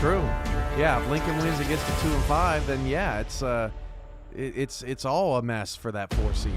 true. Yeah, if Lincoln wins and gets to 2-5, then yeah, it's all a mess for that 4 seed.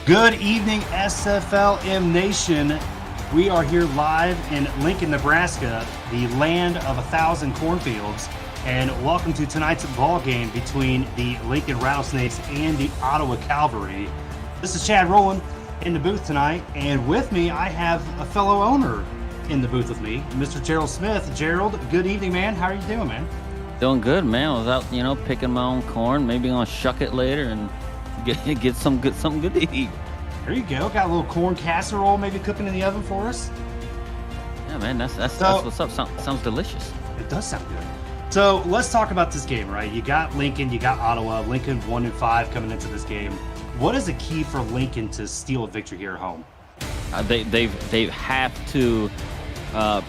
Good evening, SFLm Nation. We are here live in Lincoln, Nebraska, the land of 1,000 cornfields, and welcome to tonight's ball game between the Lincoln Rattlesnakes and the Ottawa Cavalry. This is Chad Rowland in the booth tonight, and with me I have a fellow owner in the booth with me, Mr. Gerald Smith. Gerald, good evening, man. How are you doing, man? Doing good, man. I was out, picking my own corn. Maybe gonna shuck it later and get something good to eat. There you go. Got a little corn casserole maybe cooking in the oven for us. Yeah, man. That's what's up. Sounds delicious. It does sound good. So let's talk about this game, right? You got Lincoln, you got Ottawa. Lincoln 1-5 coming into this game. What is the key for Lincoln to steal a victory here at home? They have to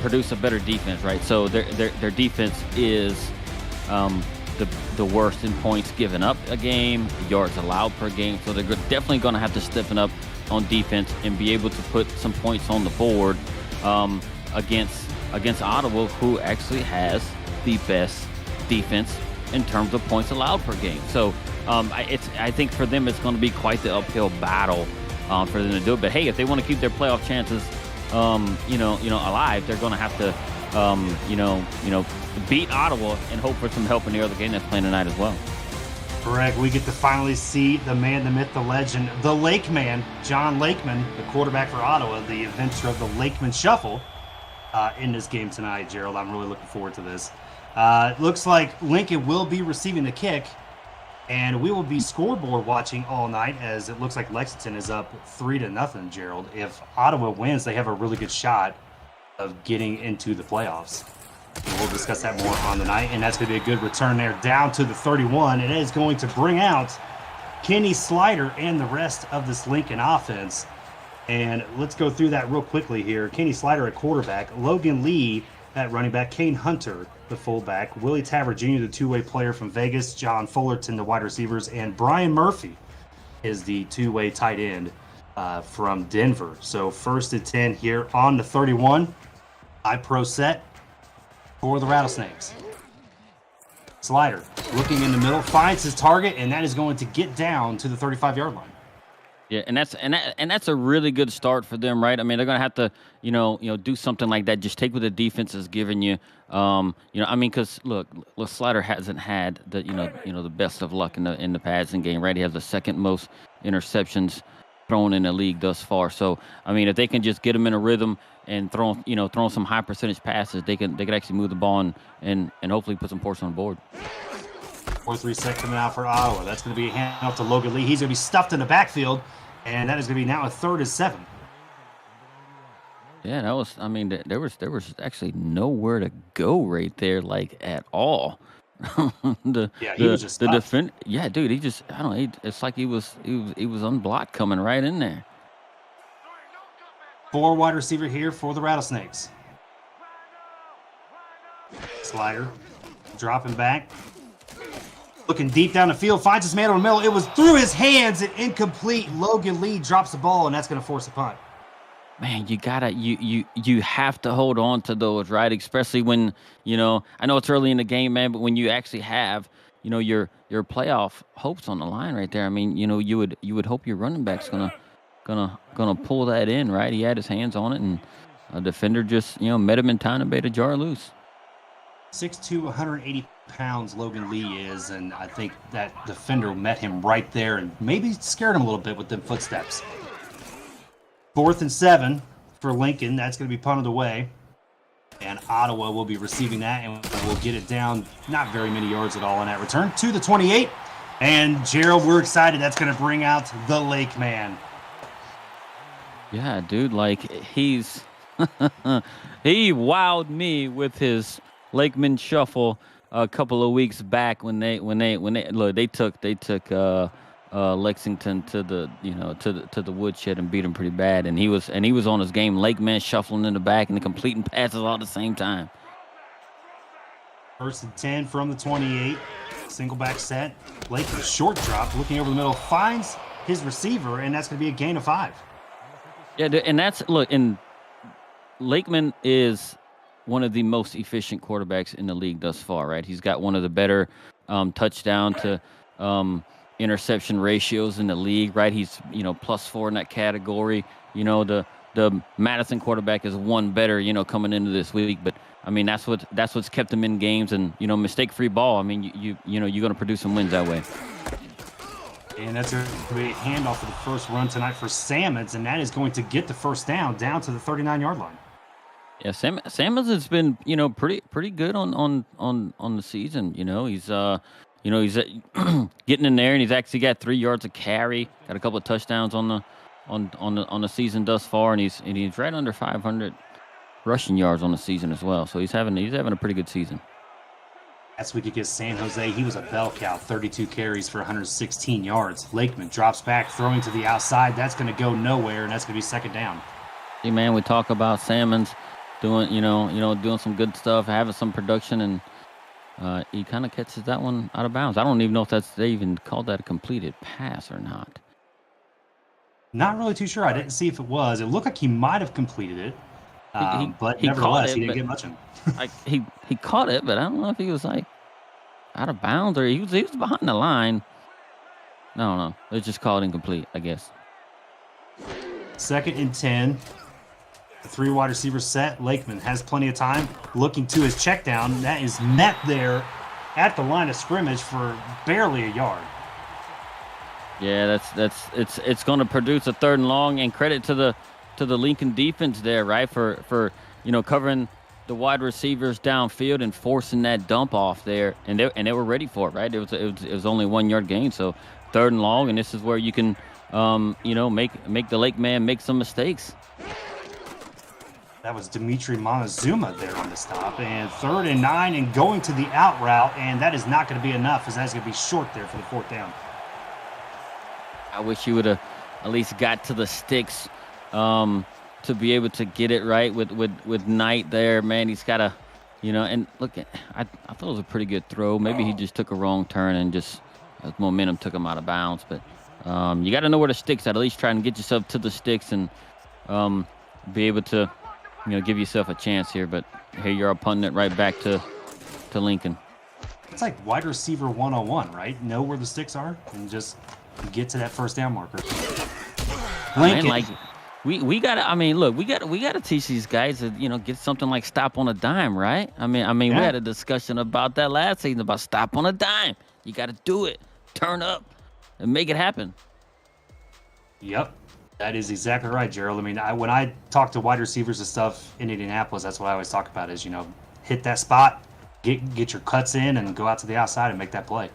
produce a better defense, right? So their defense is the worst in points given up a game, yards allowed per game. So they're definitely going to have to stiffen up on defense and be able to put some points on the board against Ottawa, who actually has the best defense in terms of points allowed per game. So I think for them it's going to be quite the uphill battle for them to do it. But hey, if they want to keep their playoff chances, alive, they're going to have to, beat Ottawa and hope for some help in the other game that's playing tonight as well. Correct. We get to finally see the man, the myth, the legend, the Lake Man, John Lakeman, the quarterback for Ottawa, the inventor of the Lakeman Shuffle, in this game tonight, Gerald. I'm really looking forward to this. Looks like Lincoln will be receiving the kick, and we will be scoreboard watching all night, as it looks like Lexington is up 3-0, Gerald. If Ottawa wins, they have a really good shot of getting into the playoffs. And we'll discuss that more on the night, and that's going to be a good return there down to the 31. It is going to bring out Kenny Slider and the rest of this Lincoln offense. And let's go through that real quickly here. Kenny Slider at quarterback, Logan Lee at running back, Kane Hunter, the fullback, Willie Taver Jr., the two-way player from Vegas, John Fullerton, the wide receivers, and Brian Murphy is the two-way tight end from Denver. So 1st and 10 here on the 31. Pro set for the Rattlesnakes. Slider looking in the middle, finds his target, and that is going to get down to the 35-yard line. Yeah, and that's a really good start for them, right? I mean, they're gonna have to, do something like that. Just take what the defense is giving you. Because look, Slider hasn't had the, the best of luck in the passing game, right? He has the second most interceptions thrown in the league thus far. So, I mean, if they can just get him in a rhythm and throw some high percentage passes, they could actually move the ball and hopefully put some points on the board. 4-3 set coming out for Ottawa. That's going to be a handoff to Logan Lee. He's going to be stuffed in the backfield, and that is going to be now a 3rd and 7. Yeah, that was. I mean, there was actually nowhere to go right there, like at all. He was just the defend. Yeah, dude, he just. I don't know. It's like he was unblocked coming right in there. 4 wide receiver here for the Rattlesnakes. Slider dropping back. Looking deep down the field, finds his man on the middle. It was through his hands and incomplete. Logan Lee drops the ball, and that's going to force a punt. Man, you have to hold on to those, right? Especially when, I know it's early in the game, man, but when you actually have, your playoff hopes on the line right there. I mean, you would hope your running back's gonna pull that in, right? He had his hands on it, and a defender just, met him in time to bait a jar loose. 6'2", 180 pounds Logan Lee is, and I think that defender met him right there and maybe scared him a little bit with them footsteps. 4th and 7 for Lincoln. That's going to be punted away. And Ottawa will be receiving that, and we'll get it down not very many yards at all on that return to the 28. And Gerald, we're excited. That's going to bring out the Lake Man. Yeah, dude, like he's he wowed me with his Lakeman shuffle a couple of weeks back when they look, they took Lexington to the to the woodshed and beat him pretty bad, and he was on his game. Lakeman shuffling in the back and completing passes all at the same time. 1st and 10 from the 28. Single back set. Lake with a short drop, looking over the middle, finds his receiver, and that's going to be a gain of 5. Yeah, and that's and Lakeman is one of the most efficient quarterbacks in the league thus far, right? He's got one of the better touchdown to interception ratios in the league, right? He's +4 in that category. The Madison quarterback is one better, coming into this week, but I mean that's what's kept him in games, and mistake-free ball. I mean you're going to produce some wins that way. And that's going to be a handoff for the first run tonight for Sammons, and that is going to get the first down to the 39-yard line. Yeah, Sammons has been pretty good on the season. He's he's getting in there, and he's actually got 3 yards of carry, got a couple of touchdowns on the season thus far, and he's right under 500 rushing yards on the season as well. So he's having a pretty good season. Last week against San Jose, he was a bell cow, 32 carries for 116 yards. Lakeman drops back, throwing to the outside. That's going to go nowhere, and that's going to be second down. See, man, we talk about Sammons doing doing some good stuff, having some production, and he kind of catches that one out of bounds. I don't even know if they even called that a completed pass or not. Not really too sure. I didn't see if it was. It looked like he might have completed it, but nevertheless, he didn't get much in. He caught it, but I don't know if he was like out of bounds or he was behind the line. No, they just called incomplete, I guess. 2nd and 10. The 3 wide receiver set. Lakeman has plenty of time, looking to his check down. That is met there at the line of scrimmage for barely a yard. Yeah, it's going to produce a 3rd and long, and credit to the Lincoln defense there, right, for covering the wide receivers downfield and forcing that dump off there, and they were ready for it, right? It was only 1 yard gain, so 3rd and long, and this is where you can make the Lake Man make some mistakes. That was Dimitri Montezuma there on the stop, and 3rd and 9, and going to the out route, and that is not going to be enough, as that's going to be short there for the 4th down. I wish you would have at least got to the sticks to be able to get it right with Knight there, man. He's got to, and look, I thought it was a pretty good throw. Maybe he just took a wrong turn and just momentum took him out of bounds. But you got to know where the sticks at least try and get yourself to the sticks and be able to, give yourself a chance here. But here you are punting it right back to Lincoln. It's like wide receiver 101, right? Know where the sticks are and just get to that first down marker. Lincoln. Man, we gotta. I mean, look, we gotta teach these guys to get something like stop on a dime, right? I mean, we had a discussion about that last season about stop on a dime. You got to do it, turn up, and make it happen. Yep, that is exactly right, Gerald. I mean, when I talk to wide receivers and stuff in Indianapolis, that's what I always talk about is hit that spot, get your cuts in, and go out to the outside and make that play.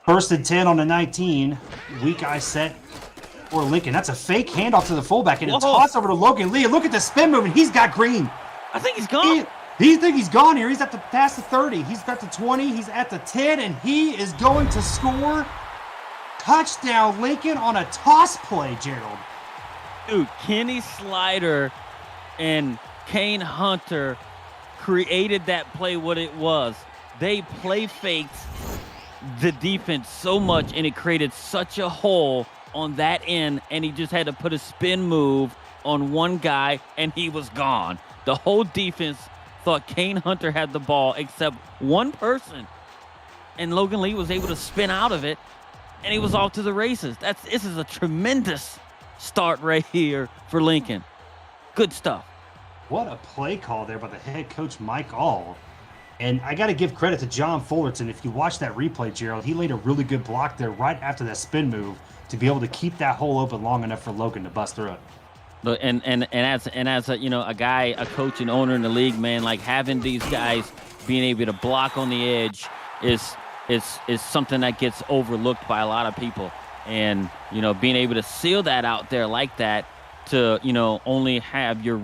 1st and 10 on the 19. Weak eye set for Lincoln. That's a fake handoff to the fullback, and a toss over to Logan Lee. Look at the spin move, and he's got green. I think he's gone. He think he's gone here. He's at the past the 30. He's got the 20. He's at the 10, and he is going to score. Touchdown, Lincoln, on a toss play, Gerald. Dude, Kenny Slider and Kane Hunter created that play what it was. They play faked the defense so much, and it created such a hole on that end, and he just had to put a spin move on one guy, and he was gone. The whole defense thought Kane Hunter had the ball except one person, and Logan Lee was able to spin out of it, and he was off to the races. This is a tremendous start right here for Lincoln. Good stuff. What a play call there by the head coach, Mike All. And I got to give credit to John Fullerton. If you watch that replay, Gerald, he laid a really good block there right after that spin move to be able to keep that hole open long enough for Logan to bust through it. Look, and as a, a guy, a coach and owner in the league, man, like having these guys being able to block on the edge is something that gets overlooked by a lot of people. And, being able to seal that out there like that to, only have your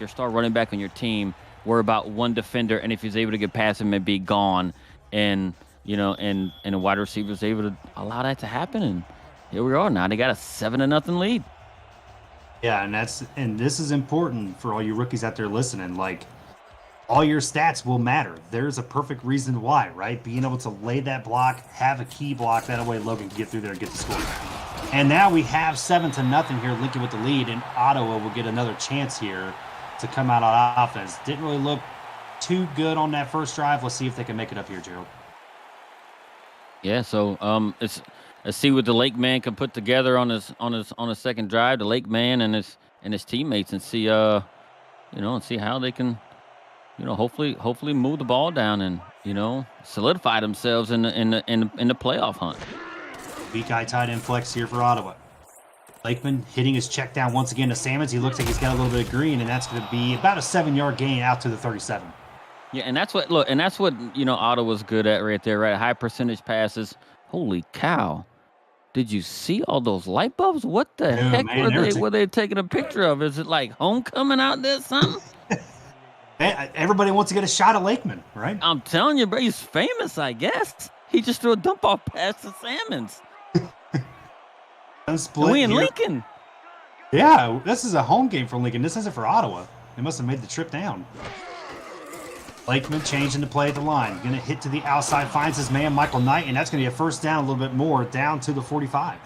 star running back on your team worry about one defender, and if he's able to get past him and be gone, and, and the wide receiver is able to allow that to happen. And here we are now. They got a 7-0 lead. Yeah, and this is important for all you rookies out there listening. Like, all your stats will matter. There's a perfect reason why, right? Being able to lay that block, have a key block, that way Logan can get through there and get the score. And now we have 7-0 here, Lincoln with the lead, and Ottawa will get another chance here to come out on offense. Didn't really look too good on that first drive. Let's see if they can make it up here, Gerald. Yeah, so let's see what the Lake man can put together on his second drive. The Lake man and his teammates, and see and see how they can hopefully move the ball down and solidify themselves in the playoff hunt. Weak eye tight end flex here for Ottawa. Lakeman hitting his check down once again to Salmons. He looks like he's got a little bit of green, and that's going to be about a 7-yard gain out to the 37. Yeah, and that's what Ottawa's good at right there, right? High percentage passes. Holy cow. Did you see all those light bulbs? What the heck were they taking a picture of? Is it like homecoming out there, something? Everybody wants to get a shot at Lakeman, right? I'm telling you, bro, he's famous, I guess. He just threw a dump off past the Salmons. We in Lincoln. Yeah, this is a home game for Lincoln. This isn't for Ottawa. They must have made the trip down. Lakeman changing the play at the line. Going to hit to the outside, finds his man, Michael Knight, and that's going to be a first down a little bit more, down to the 45.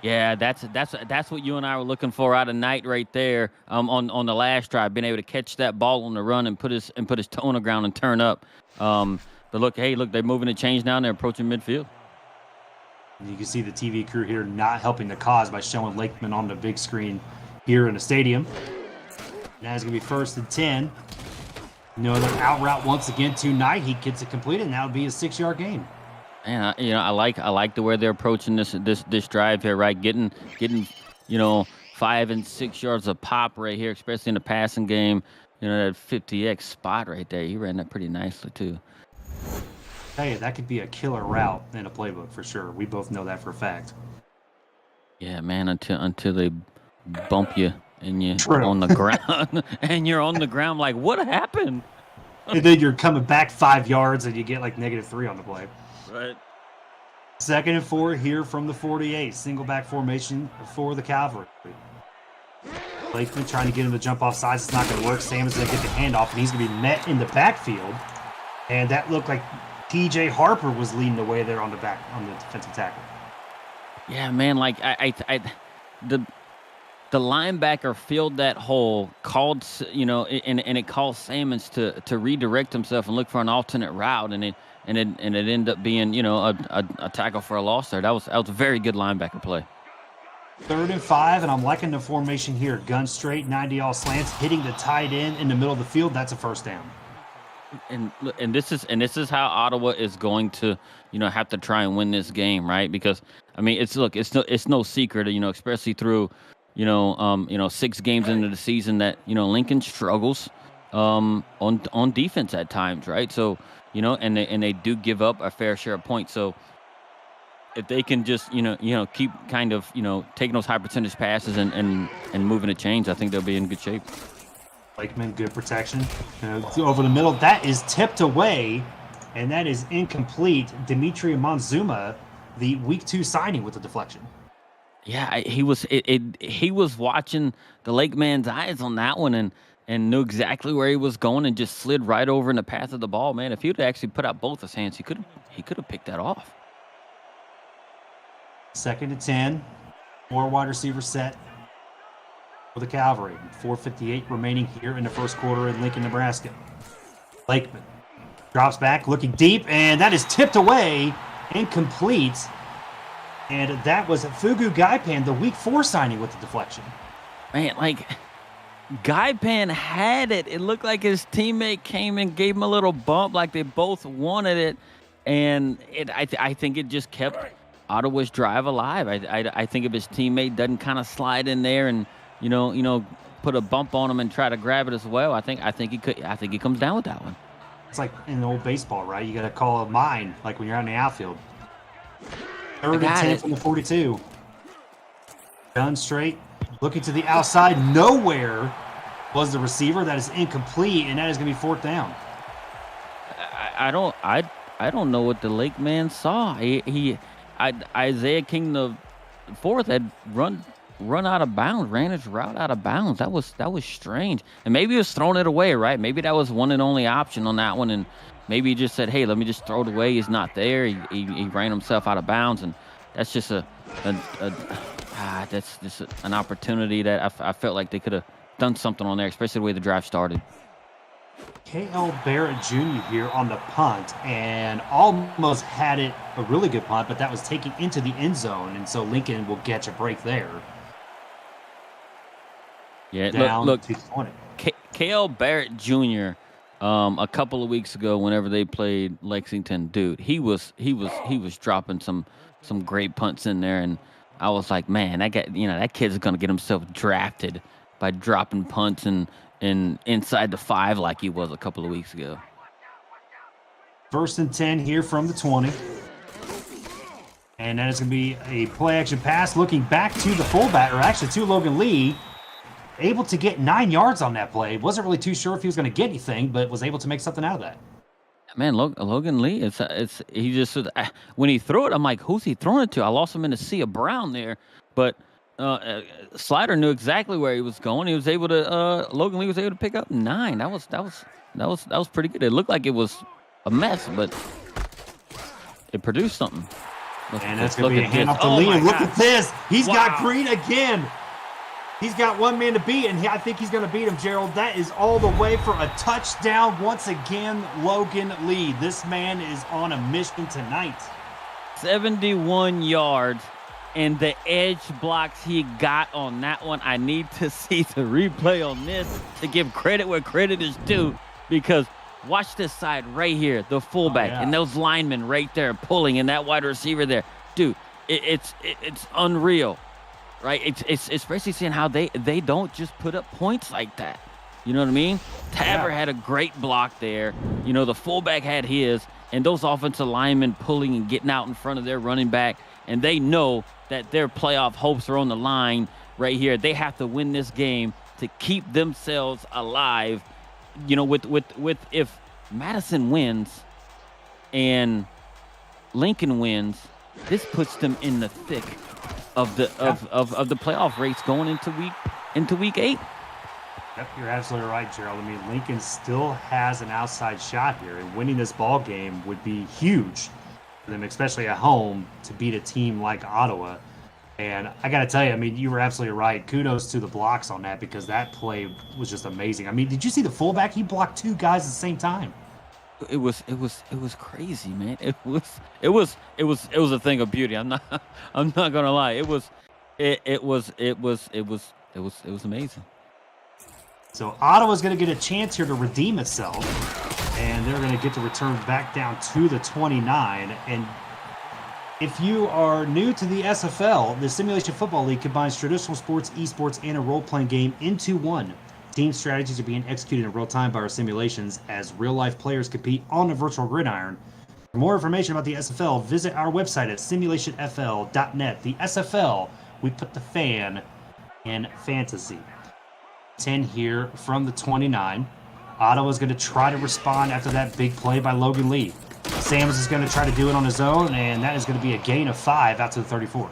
Yeah, that's what you and I were looking for out of Knight right there on the last drive, being able to catch that ball on the run and put his toe on the ground and turn up. But look, they're moving the change now, and they're approaching midfield. You can see the TV crew here not helping the cause by showing Lakeman on the big screen here in the stadium. Now it's going to be 1st and 10. Another out route once again to Knight. He gets it completed, and that would be a 6-yard gain. Man, I like the way they're approaching this drive here, right? Getting 5 and 6 yards a pop right here, especially in the passing game. That 50x spot right there. He ran that pretty nicely too. Tell you, that could be a killer route in a playbook for sure. We both know that for a fact. Yeah, man. Until they bump you and you're on the ground, and you're on the ground like, what happened? And then you're coming back 5 yards, and you get like -3 on the play. Right. 2nd and 4 here from the 48. Single back formation for the Cavalry. Lakeman trying to get him to jump off sides. It's not going to work. Sam is going to get the handoff, and he's going to be met in the backfield. And that looked like TJ Harper was leading the way there on the defensive tackle. Yeah, man. Like the linebacker filled that hole, called and it called Salmons to redirect himself and look for an alternate route, and it ended up being a tackle for a loss there. That was a very good linebacker play. 3rd and 5, and I'm liking the formation here. Gun straight, 90-all slants, hitting the tight end in the middle of the field. That's a first down. And this is how Ottawa is going to have to try and win this game, right? Because I mean, it's no secret, especially through 6 games into the season that Lincoln struggles on defense at times, right? So and they do give up a fair share of points. So if they can just keep kind of taking those high percentage passes and moving the chains, I think they'll be in good shape. Lakeman, good protection. Over the middle, that is tipped away, and that is incomplete. Dimitri Monzuma, the week 2 signing, with the deflection. Yeah, he was watching the Lake man's eyes on that one and knew exactly where he was going and just slid right over in the path of the ball. Man, if he would actually put out both his hands, he could have picked that off. 2nd and 10. 4 wide receiver set for the Cavalry. 4:58 remaining here in the first quarter in Lincoln, Nebraska. Lakeman drops back, looking deep, and that is tipped away, incomplete. And that was Fugu Gaipan, the week 4 signing, with the deflection. Man, like Pan had it. It looked like his teammate came and gave him a little bump, like they both wanted it, and I think it just kept Ottawa's drive alive. I think if his teammate doesn't kind of slide in there and put a bump on him and try to grab it as well, I think he could. I think he comes down with that one. It's like in old baseball, right? You got to call a mine, like when you're out in the outfield. 3rd and 10 from the 42. Done straight. Looking to the outside. Nowhere was the receiver. That is incomplete, and that is going to be 4th down. I don't know what the Lake man saw. Isaiah King the fourth had run out of bounds, ran his route out of bounds. That was strange. And maybe he was throwing it away, right? Maybe that was one and only option on that one, and maybe he just said, "Hey, let me just throw it away." He's not there. He ran himself out of bounds, and that's just that's just an opportunity that I felt like they could have done something on there, especially the way the drive started. K.L. Barrett Jr. here on the punt, and almost had it a really good punt, but that was taken into the end zone, and so Lincoln will catch a break there. Yeah, down look, to 20. K.L. Barrett Jr. A couple of weeks ago, whenever they played Lexington, dude, he was dropping some great punts in there, and I was like, man, that kid's gonna get himself drafted by dropping punts and inside the 5 like he was a couple of weeks ago. 1st and 10 here from the 20. And that is going to be a play-action pass looking back to the fullback, or actually to Logan Lee. Able to get 9 yards on that play. Wasn't really too sure if he was going to get anything, but was able to make something out of that. Man, Logan Lee, he just when he threw it, I'm like, who's he throwing it to? I lost him in a sea of brown there, but Slider knew exactly where he was going. He was able to Logan Lee was able to pick up 9. That was pretty good. It looked like it was a mess, but it produced something. And that's going to be a handoff to Lee. And look at this. He's got Green again. He's got one man to beat, and I think he's going to beat him, Gerald. That is all the way for a touchdown. Once again, Logan Lee. This man is on a mission tonight. 71 yards, and the edge blocks he got on that one. I need to see the replay on this to give credit where credit is due, because watch this side right here, the fullback, and those linemen right there pulling, and that wide receiver there. Dude, it's unreal. Right, it's especially seeing how they don't just put up points like that. You know what I mean? Tabor had a great block there. The fullback had his, and those offensive linemen pulling and getting out in front of their running back, and they know that their playoff hopes are on the line right here. They have to win this game to keep themselves alive. With if Madison wins and Lincoln wins, this puts them in the thick of the playoff race going into week 8. Yep, you're absolutely right, Gerald. I mean, Lincoln still has an outside shot here, and winning this ball game would be huge for them, especially at home, to beat a team like Ottawa. And I got to tell you, I mean, you were absolutely right. Kudos to the blocks on that, because that play was just amazing. I mean, did you see the fullback? He blocked 2 guys at the same time. It was crazy, man. It was a thing of beauty. I'm not gonna lie. It was amazing. So Ottawa's going to get a chance here to redeem itself, and they're going to get to return back down to the 29. And if you are new to the SFL, the Simulation Football League combines traditional sports, esports, and a role-playing game into one. Team strategies are being executed in real time by our simulations as real-life players compete on a virtual gridiron. For more information about the SFL, visit our website at simulationfl.net. The SFL, we put the fan in fantasy. 10 here from the 29. Ottawa's going to try to respond after that big play by Logan Lee. Sams is going to try to do it on his own, and that is going to be a gain of 5 out to the 34.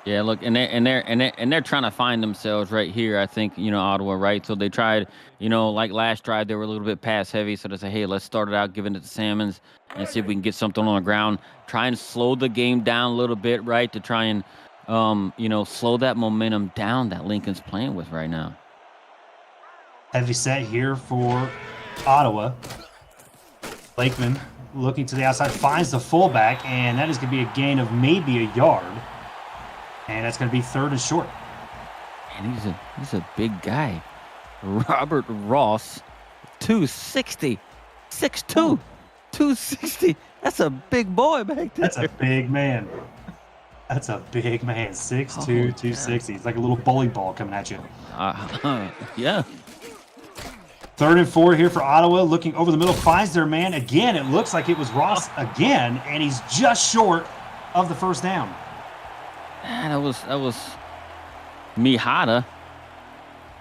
Yeah, look, and they're trying to find themselves right here. I think Ottawa, right? So they tried, like last drive, they were a little bit pass heavy. So they said, hey, let's start it out, giving it to Salmons, and see if we can get something on the ground. Try and slow the game down a little bit, right? To try and slow that momentum down that Lincoln's playing with right now. Heavy set here for Ottawa. Lakeman looking to the outside, finds the fullback, and that is going to be a gain of maybe a yard. And that's going to be 3rd and short. And he's a big guy. Robert Ross, 260, 6'2", 260. That's a big boy back there. That's a big man. That's a big man. 6'2", 260. It's like a little bowling ball coming at you. Yeah. 3rd and 4 here for Ottawa. Looking over the middle, finds their man again. It looks like it was Ross again, and he's just short of the first down. That was Mihata,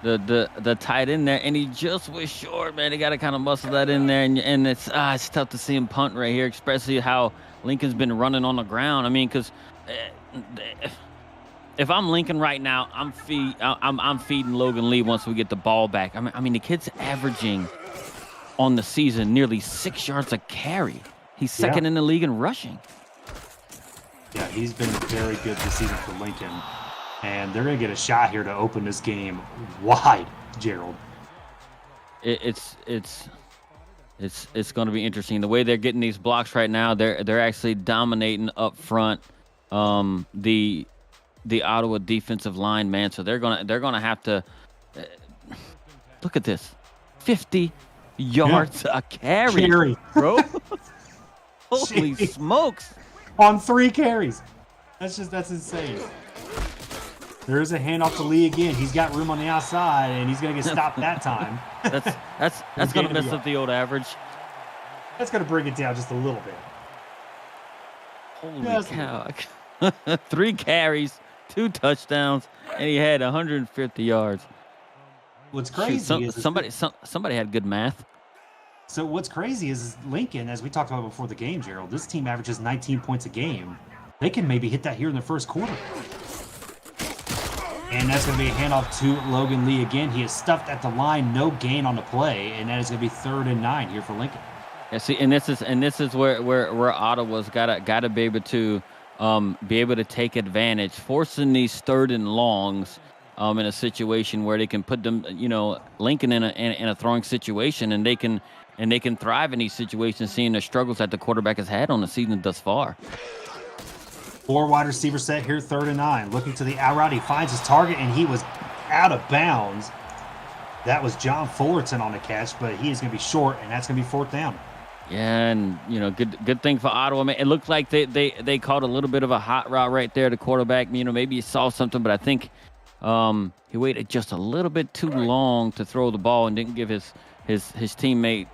the tight end there, and he just was short, man. They got to kind of muscle that in there, and it's tough to see him punt right here, especially how Lincoln's been running on the ground. I mean, because if I'm Lincoln right now, I'm feeding Logan Lee once we get the ball back. I mean the kid's averaging on the season nearly 6 yards a carry. He's second in the league in rushing. Yeah, he's been very good this season for Lincoln, and they're gonna get a shot here to open this game wide, Gerald. It's going to be interesting the way they're getting these blocks right now. They're actually dominating up front. The Ottawa defensive line, man. So they're gonna have to look at this, 50 yards a carry. Bro. Holy smokes! On 3 carries, that's insane. There's a handoff to Lee again. He's got room on the outside, and he's gonna get stopped that time. That's gonna mess up the old average. That's gonna bring it down just a little bit. Holy cow! 3 carries, 2 touchdowns, and he had 150 yards. What's crazy is somebody had good math. So what's crazy is Lincoln, as we talked about before the game, Gerald, this team averages 19 points a game. They can maybe hit that here in the first quarter. And that's going to be a handoff to Logan Lee again. He is stuffed at the line, no gain on the play, and that is going to be 3rd and 9 here for Lincoln. Yeah, see, and this is where Ottawa's gotta be able to take advantage, forcing these 3rd and longs in a situation where they can put them, Lincoln in a throwing situation, and they can thrive in these situations, seeing the struggles that the quarterback has had on the season thus far. 4 wide receiver set here, 3rd and 9. Looking to the out route, he finds his target, and he was out of bounds. That was John Fullerton on the catch, but he is going to be short, and that's going to be 4th down. Yeah, and good thing for Ottawa, man. It looked like they caught a little bit of a hot route right there. The quarterback, maybe he saw something, but I think he waited just a little bit too long to throw the ball and didn't give his teammate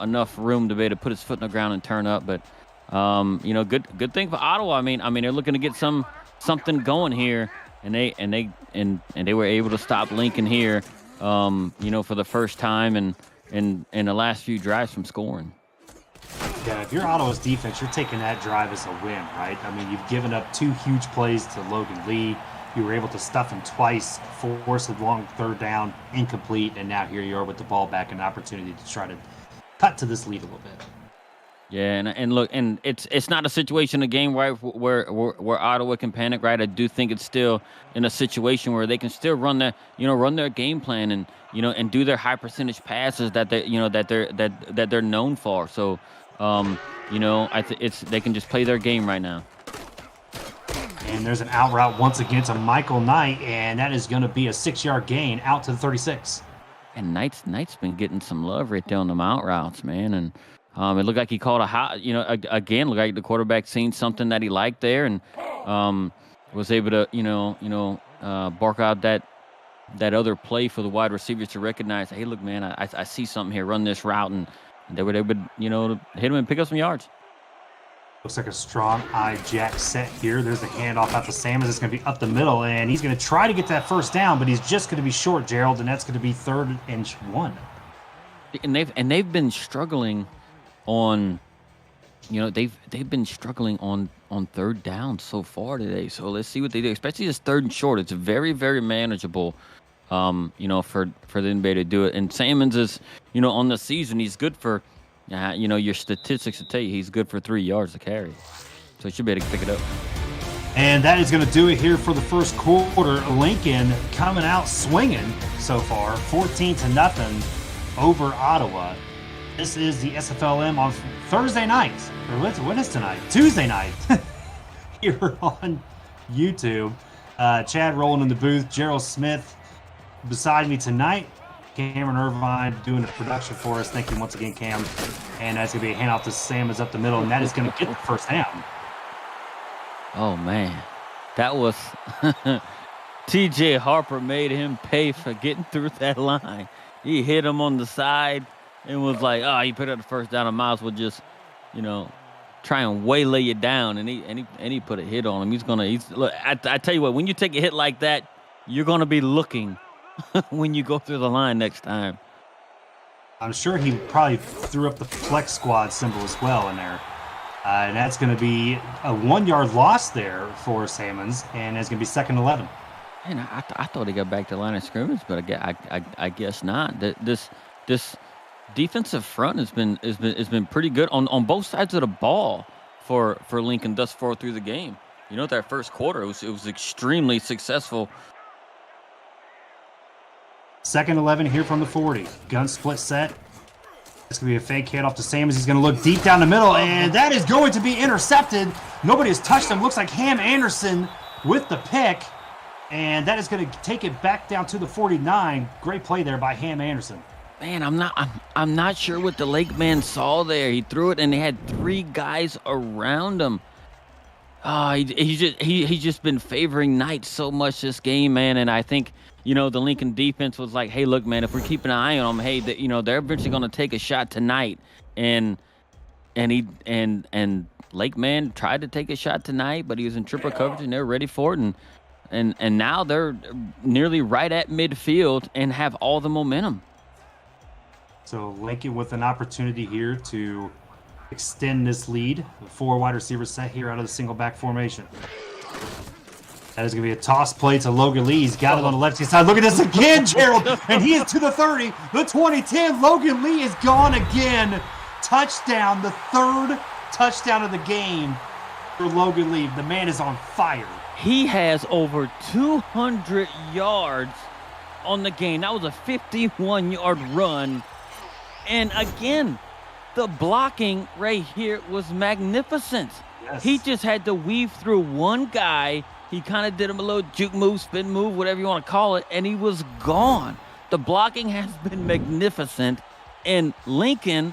enough room to be able to put his foot in the ground and turn up. But good thing for Ottawa. I mean they're looking to get something going here, and they were able to stop Lincoln here, for the first time and in the last few drives from scoring. Yeah, if you're Ottawa's defense, you're taking that drive as a win, right? I mean, you've given up 2 huge plays to Logan Lee. You were able to stuff him twice, force a long 3rd down, incomplete, and now here you are with the ball back, an opportunity to try to cut to this lead a little bit. Yeah, and look, and it's not a situation, a game where Ottawa can panic, right? I do think it's still in a situation where they can still run their game plan and do their high percentage passes that they're known for. So they can just play their game right now. And there's an out route once again to Michael Knight, and that is going to be a 6-yard gain out to the 36. And Knight's been getting some love right there on them out routes, man. And it looked like he called a hot, again, looked like the quarterback seen something that he liked there and was able to, bark out that other play for the wide receivers to recognize, hey, look, man, I see something here, run this route, and they were able to, hit him and pick up some yards. Looks like a strong eye jack set here. There's the handoff out to Sammons. It's going to be up the middle, and he's going to try to get that first down, but he's just going to be short, Gerald, and that's going to be 3rd and 1. And they've been struggling on, they've been struggling on 3rd down so far today. So let's see what they do, especially this 3rd and short. It's very, very manageable, for them to do it. And Sammons is, on the season, he's good for, your statistics will tell you he's good for 3 yards a carry. So he should be able to pick it up. And that is going to do it here for the first quarter. Lincoln coming out swinging so far, 14-0 over Ottawa. This is the SFLm on Thursday night. Or what is tonight? Tuesday night. Here on YouTube. Chad rolling in the booth. Gerald Smith beside me tonight. Cameron Irvine doing the production for us. Thank you once again, Cam. And that's going to be a handoff to Sammons up the middle, and that is going to get the first down. Oh, man. That was TJ Harper made him pay for getting through that line. He hit him on the side and was like, oh, he put up the first down, and Miles would just, try and waylay you down, and he put a hit on him. Look, I tell you what, when you take a hit like that, you're going to be looking when you go through the line next time. I'm sure he probably threw up the flex squad symbol as well in there. And that's going to be a 1-yard loss there for Sammons, and it's going to be 2nd and 11. Man, I thought he got back to the line of scrimmage, but I guess not. This defensive front has been pretty good on both sides of the ball for Lincoln thus far through the game. That first quarter it was extremely successful. 2nd and 11 here from the 40. Gun split set. It's going to be a fake handoff to Sammons. He's going to look deep down the middle, and that is going to be intercepted. Nobody has touched him. Looks like Ham Anderson with the pick, and that is going to take it back down to the 49. Great play there by Ham Anderson. Man, I'm not sure what the Lake man saw there. He threw it, and they had 3 guys around him. Oh, he's just been favoring Knight so much this game, man, and I think the Lincoln defense was like, hey, look, man, if we're keeping an eye on them, hey, they're eventually going to take a shot tonight. And Lake man tried to take a shot tonight, but he was in triple coverage, and they were ready for it. And now they're nearly right at midfield and have all the momentum. So Lincoln with an opportunity here to extend this lead. The 4 wide receivers set here out of the single back formation. That is going to be a toss play to Logan Lee. He's got it on the left-hand side. Look at this again, Gerald. And he is to the 30, the 20-10. Logan Lee is gone again. Touchdown, the 3rd touchdown of the game for Logan Lee. The man is on fire. He has over 200 yards on the game. That was a 51-yard run. And again, the blocking right here was magnificent. Yes. He just had to weave through one guy. He kind of did him a little juke move, spin move, whatever you want to call it, and he was gone. The blocking has been magnificent. And Lincoln,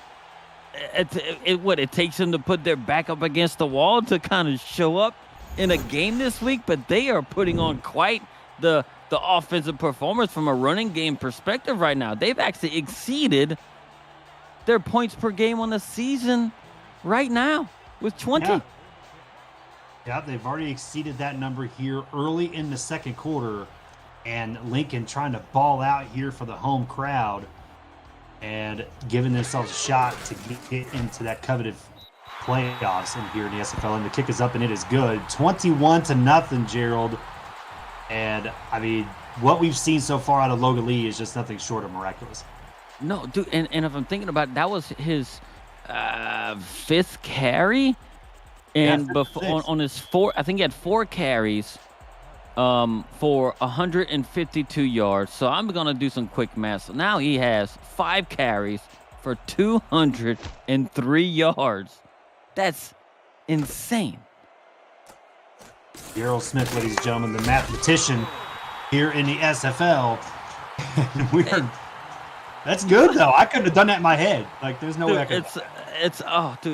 it takes them to put their back up against the wall to kind of show up in a game this week, but they are putting on quite the offensive performance from a running game perspective right now. They've actually exceeded their points per game on the season right now with 20. Yeah, they've already exceeded that number here early in the second quarter, and Lincoln trying to ball out here for the home crowd and giving themselves a shot to get into that coveted playoffs in here in the SFL. And the kick is up, and it is good. 21-0, Gerald. And, I mean, what we've seen so far out of Logan Lee is just nothing short of miraculous. No, dude, and if I'm thinking about it, that was his 5th carry. And Yeah, before on his 4, I think he had 4 carries for 152 yards. So I'm going to do some quick math. So now he has 5 carries for 203 yards. That's insane. Gerald Smith, ladies and gentlemen, the mathematician here in the SFL. That's good, though. I couldn't have done that in my head. Like, there's no way I could. It's that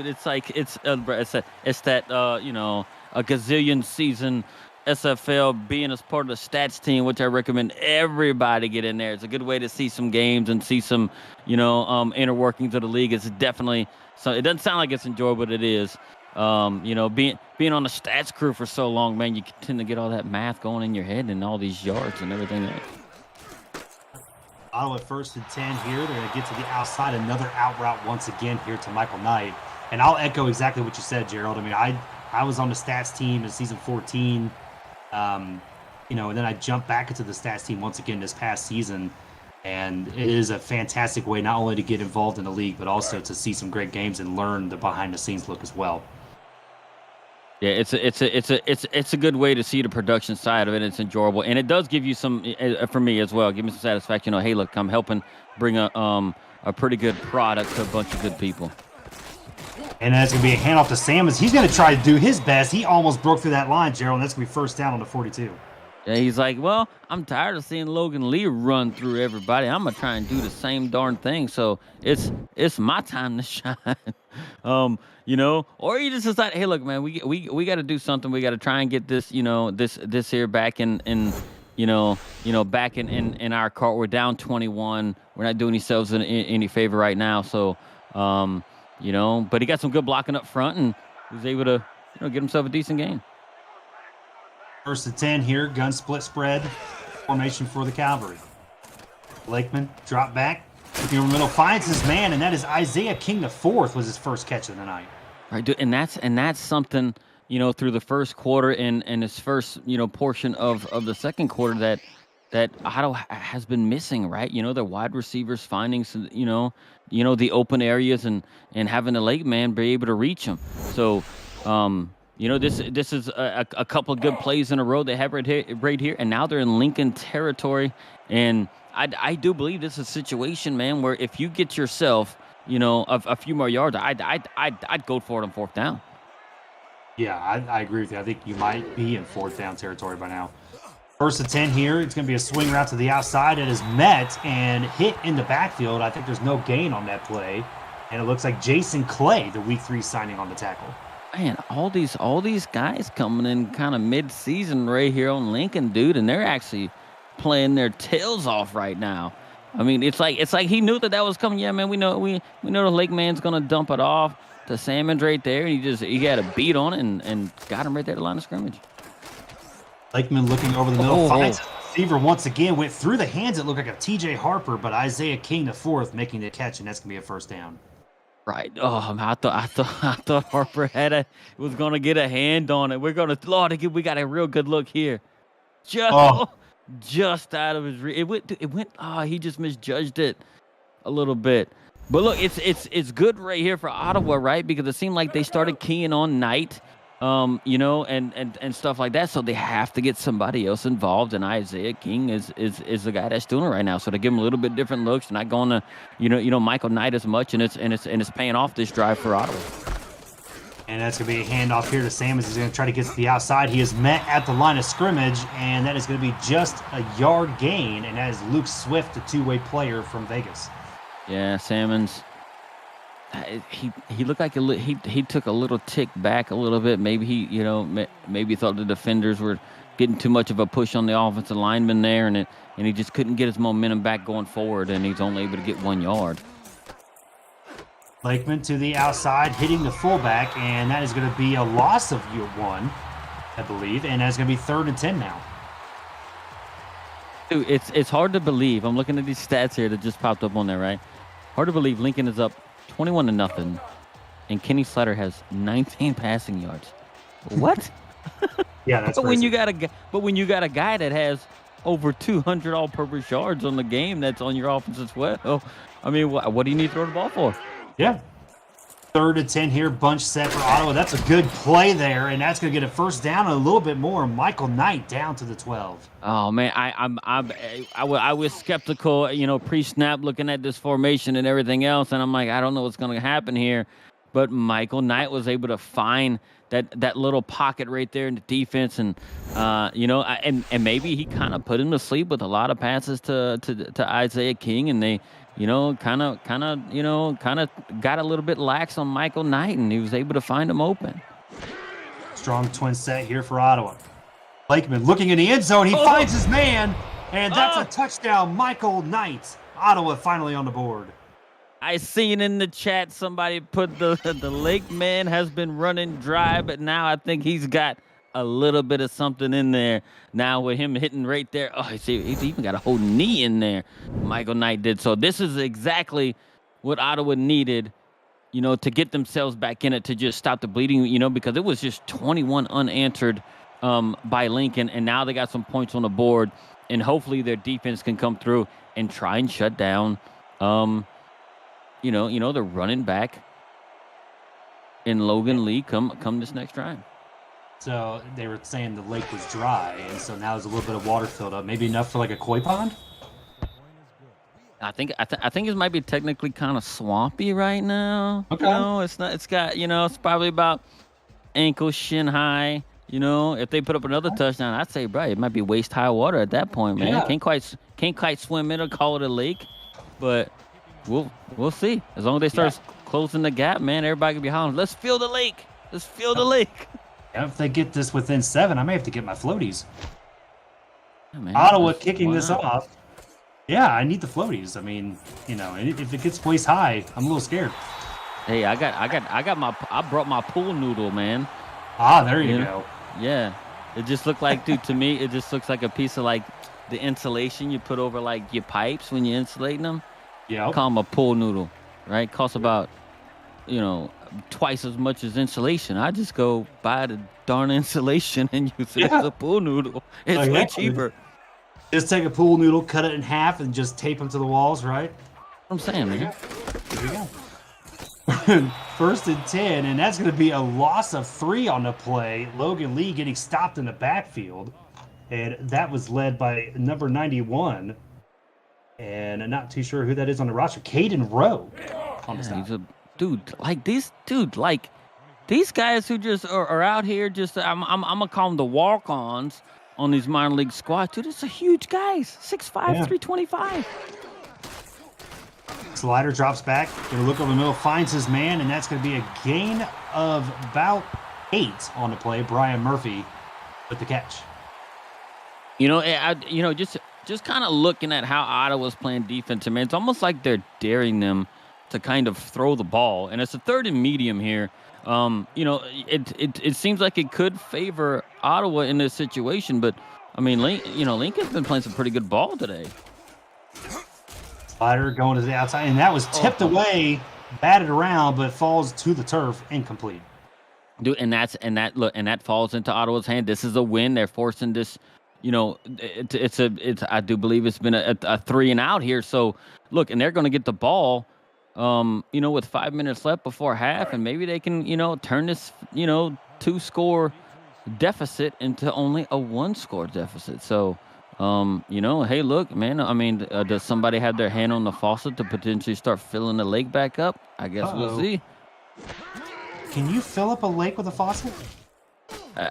a gazillion season SFL being as part of the stats team, which I recommend everybody get in there. It's a good way to see some games and see some inner workings of the league. It's definitely so. It doesn't sound like it's enjoyable, but it is. Being on the stats crew for so long, man, you tend to get all that math going in your head and all these yards and everything else. Ottawa 1st and 10 here. They're going to get to the outside. Another out route once again here to Michael Knight. And I'll echo exactly what you said, Gerald. I mean, I was on the stats team in season 14. And then I jumped back into the stats team once again this past season. And it is a fantastic way not only to get involved in the league, but also to see some great games and learn the behind-the-scenes look as well. Yeah, it's a good way to see the production side of it. It's enjoyable, and it does give you some, for me as well, give me some satisfaction. Hey, look, I'm helping bring a pretty good product to a bunch of good people. And that's going to be a handoff to Sammons. He's going to try to do his best. He almost broke through that line, Gerald, and that's going to be first down on the 42. Yeah, he's like, well, I'm tired of seeing Logan Lee run through everybody. I'm gonna try and do the same darn thing. So it's my time to shine. Or you just decide, hey, look, man, we got to do something. We got to try and get this, this here back back in our cart. We're down 21. We're not doing ourselves any favor right now. So, but he got some good blocking up front and was able to, get himself a decent game. First and 10 here, gun split spread formation for the Cavalry. Lakeman drop back, looking over the middle, finds his man, and that is Isaiah King the fourth was his first catch of the night. Right, dude, and that's something, through the first quarter and his first, portion of the second quarter that Ottawa has been missing, right? Their wide receivers finding some, the open areas and having the Lake man be able to reach them. So, this is a couple of good plays in a row they have right here, and now they're in Lincoln territory, and I do believe this is a situation, man, where if you get yourself, a few more yards, I'd go for it on fourth down. Yeah, I agree with you. I think you might be in fourth down territory by now. First and 10 here. It's going to be a swing route to the outside. It is met and hit in the backfield. I think there's no gain on that play, and it looks like Jason Clay, the week 3 signing on the tackle. Man, all these guys coming in kind of mid-season right here on Lincoln, dude, and they're actually playing their tails off right now. I mean, it's like he knew that was coming. Yeah, man, we know the Lake man's gonna dump it off to Salmons right there, and he got a beat on it and got him right there at the line of scrimmage. Lakeman looking over the middle, finds his receiver once again, went through the hands. It looked like a TJ Harper, but Isaiah King the fourth making the catch, and that's gonna be a first down. Right. Oh, I thought Harper was gonna get a hand on it. We got a real good look here. Just out of his it went. He just misjudged it a little bit. But look, it's good right here for Ottawa, right? Because it seemed like they started keying on Knight, and stuff like that. So they have to get somebody else involved, and Isaiah King is the guy that's doing it right now. So they give him a little bit different looks. They're not going to Michael Knight as much, and it's paying off this drive for Ottawa. And that's going to be a handoff here to Salmons. He's going to try to get to the outside. He is met at the line of scrimmage, and that is going to be just a yard gain. And that is Luke Swift, the two-way player from Vegas. Yeah, Salmons. He looked like he took a little tick back a little bit. Maybe he thought the defenders were getting too much of a push on the offensive lineman there, and he just couldn't get his momentum back going forward, and he's only able to get 1 yard. Lakeman to the outside, hitting the fullback, and that is going to be a loss of 1, I believe, and that's going to be 3rd and 10 now. Dude, it's hard to believe. I'm looking at these stats here that just popped up on there, right? Hard to believe Lincoln is up 21-0, and Kenny Slater has 19 passing yards. What? Yeah, that's. But when you got a guy that has over 200 all-purpose yards on the game, that's on your offense as well. I mean, what do you need to throw the ball for? Yeah. 3rd and 10 here, bunch set for Ottawa. That's a good play there, and that's going to get a first down and a little bit more. Michael Knight down to the 12. Oh man, I was skeptical, pre-snap, looking at this formation and everything else, and I'm like, I don't know what's going to happen here. But Michael Knight was able to find that little pocket right there in the defense, and and maybe he kind of put him to sleep with a lot of passes to Isaiah King, and they. Kind of got a little bit lax on Michael Knight, and he was able to find him open. Strong twin set here for Ottawa. Lakeman looking in the end zone. He finds his man, and that's a touchdown. Michael Knight. Ottawa finally on the board. I seen in the chat somebody put the Lake man has been running dry, but now I think he's got a little bit of something in there now with him hitting right there. Oh, he's even got a whole knee in there. Michael Knight did. So this is exactly what Ottawa needed, to get themselves back in it, to just stop the bleeding, because it was just 21 unanswered by Lincoln, and now they got some points on the board, and hopefully their defense can come through and try and shut down, the running back in Logan Lee come this next drive. So they were saying the lake was dry, and so now there's a little bit of water filled up. Maybe enough for like a koi pond? I think it might be technically kind of swampy right now. Okay. It's not. It's got. It's probably about ankle, shin high. You know, if they put up another touchdown, I'd say, bro, it might be waist high water at that point, man. Yeah. Can't quite swim in or call it a lake, but we'll see. As long as they start closing the gap, man, everybody can be hollering, let's fill the lake. Let's fill the lake. Yeah, if they get this within 7, I may have to get my floaties. Yeah, man, Ottawa kicking this not? off. Yeah, I need the floaties. I mean, you know, if it gets waist high, I'm a little scared. Hey, I brought my pool noodle, man. Ah, there you go. Yeah, it just looked like, dude, to me, it just looks like a piece of like the insulation you put over like your pipes when you're insulating them. Yeah. Call them a pool noodle, right? Costs about, you know, twice as much as insulation. I just go buy the darn insulation and use it as a pool noodle. It's way cheaper. Just take a pool noodle, cut it in half, and just tape them to the walls, right? I'm saying, man. There you go. First and 10, and that's going to be a loss of 3 on the play. Logan Lee getting stopped in the backfield, and that was led by number 91. And I'm not too sure who that is on the roster. Caden Rowe on the stop. He's a dude like these guys who just are out here. Just I'm gonna call them the walk-ons on these minor league squads. Dude, it's a huge guys, 6'5", 325. Slider drops back. Gonna look over the middle, finds his man, and that's gonna be a gain of about 8 on the play. Brian Murphy with the catch. You know, just kind of looking at how Ottawa's playing defense, I mean, it's almost like they're daring them to kind of throw the ball, and it's a 3rd and medium here. You know, it seems like it could favor Ottawa in this situation, but I mean, Lincoln's been playing some pretty good ball today. Slider going to the outside, and that was tipped away, batted around, but falls to the turf, incomplete. Dude, and that falls into Ottawa's hand. This is a win. They're forcing this. You know, it's I do believe it's been a 3 and out here. So look, and they're going to get the ball. You know, with 5 minutes left before half, and maybe they can, you know, turn this, you know, 2-score deficit into only a 1-score deficit. So, you know, hey, look, man, I mean, does somebody have their hand on the faucet to potentially start filling the lake back up? I guess we'll see. Can you fill up a lake with a faucet?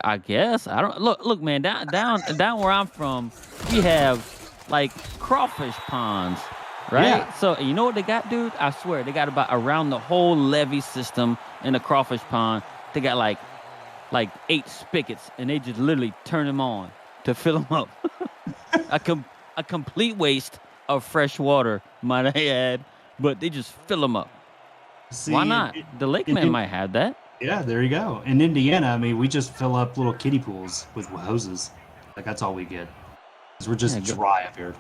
I guess. I don't look, man, down where I'm from, we have like crawfish ponds. Right? Yeah. So, you know what they got, dude? I swear, they got about around the whole levee system in the crawfish pond. They got like 8 spigots, and they just literally turn them on to fill them up. a complete waste of fresh water, might I add, but they just fill them up. See, why not? The Lakeman might have that. Yeah, there you go. In Indiana, I mean, we just fill up little kiddie pools with hoses. Like, that's all we get. 'Cause we're just dry up here.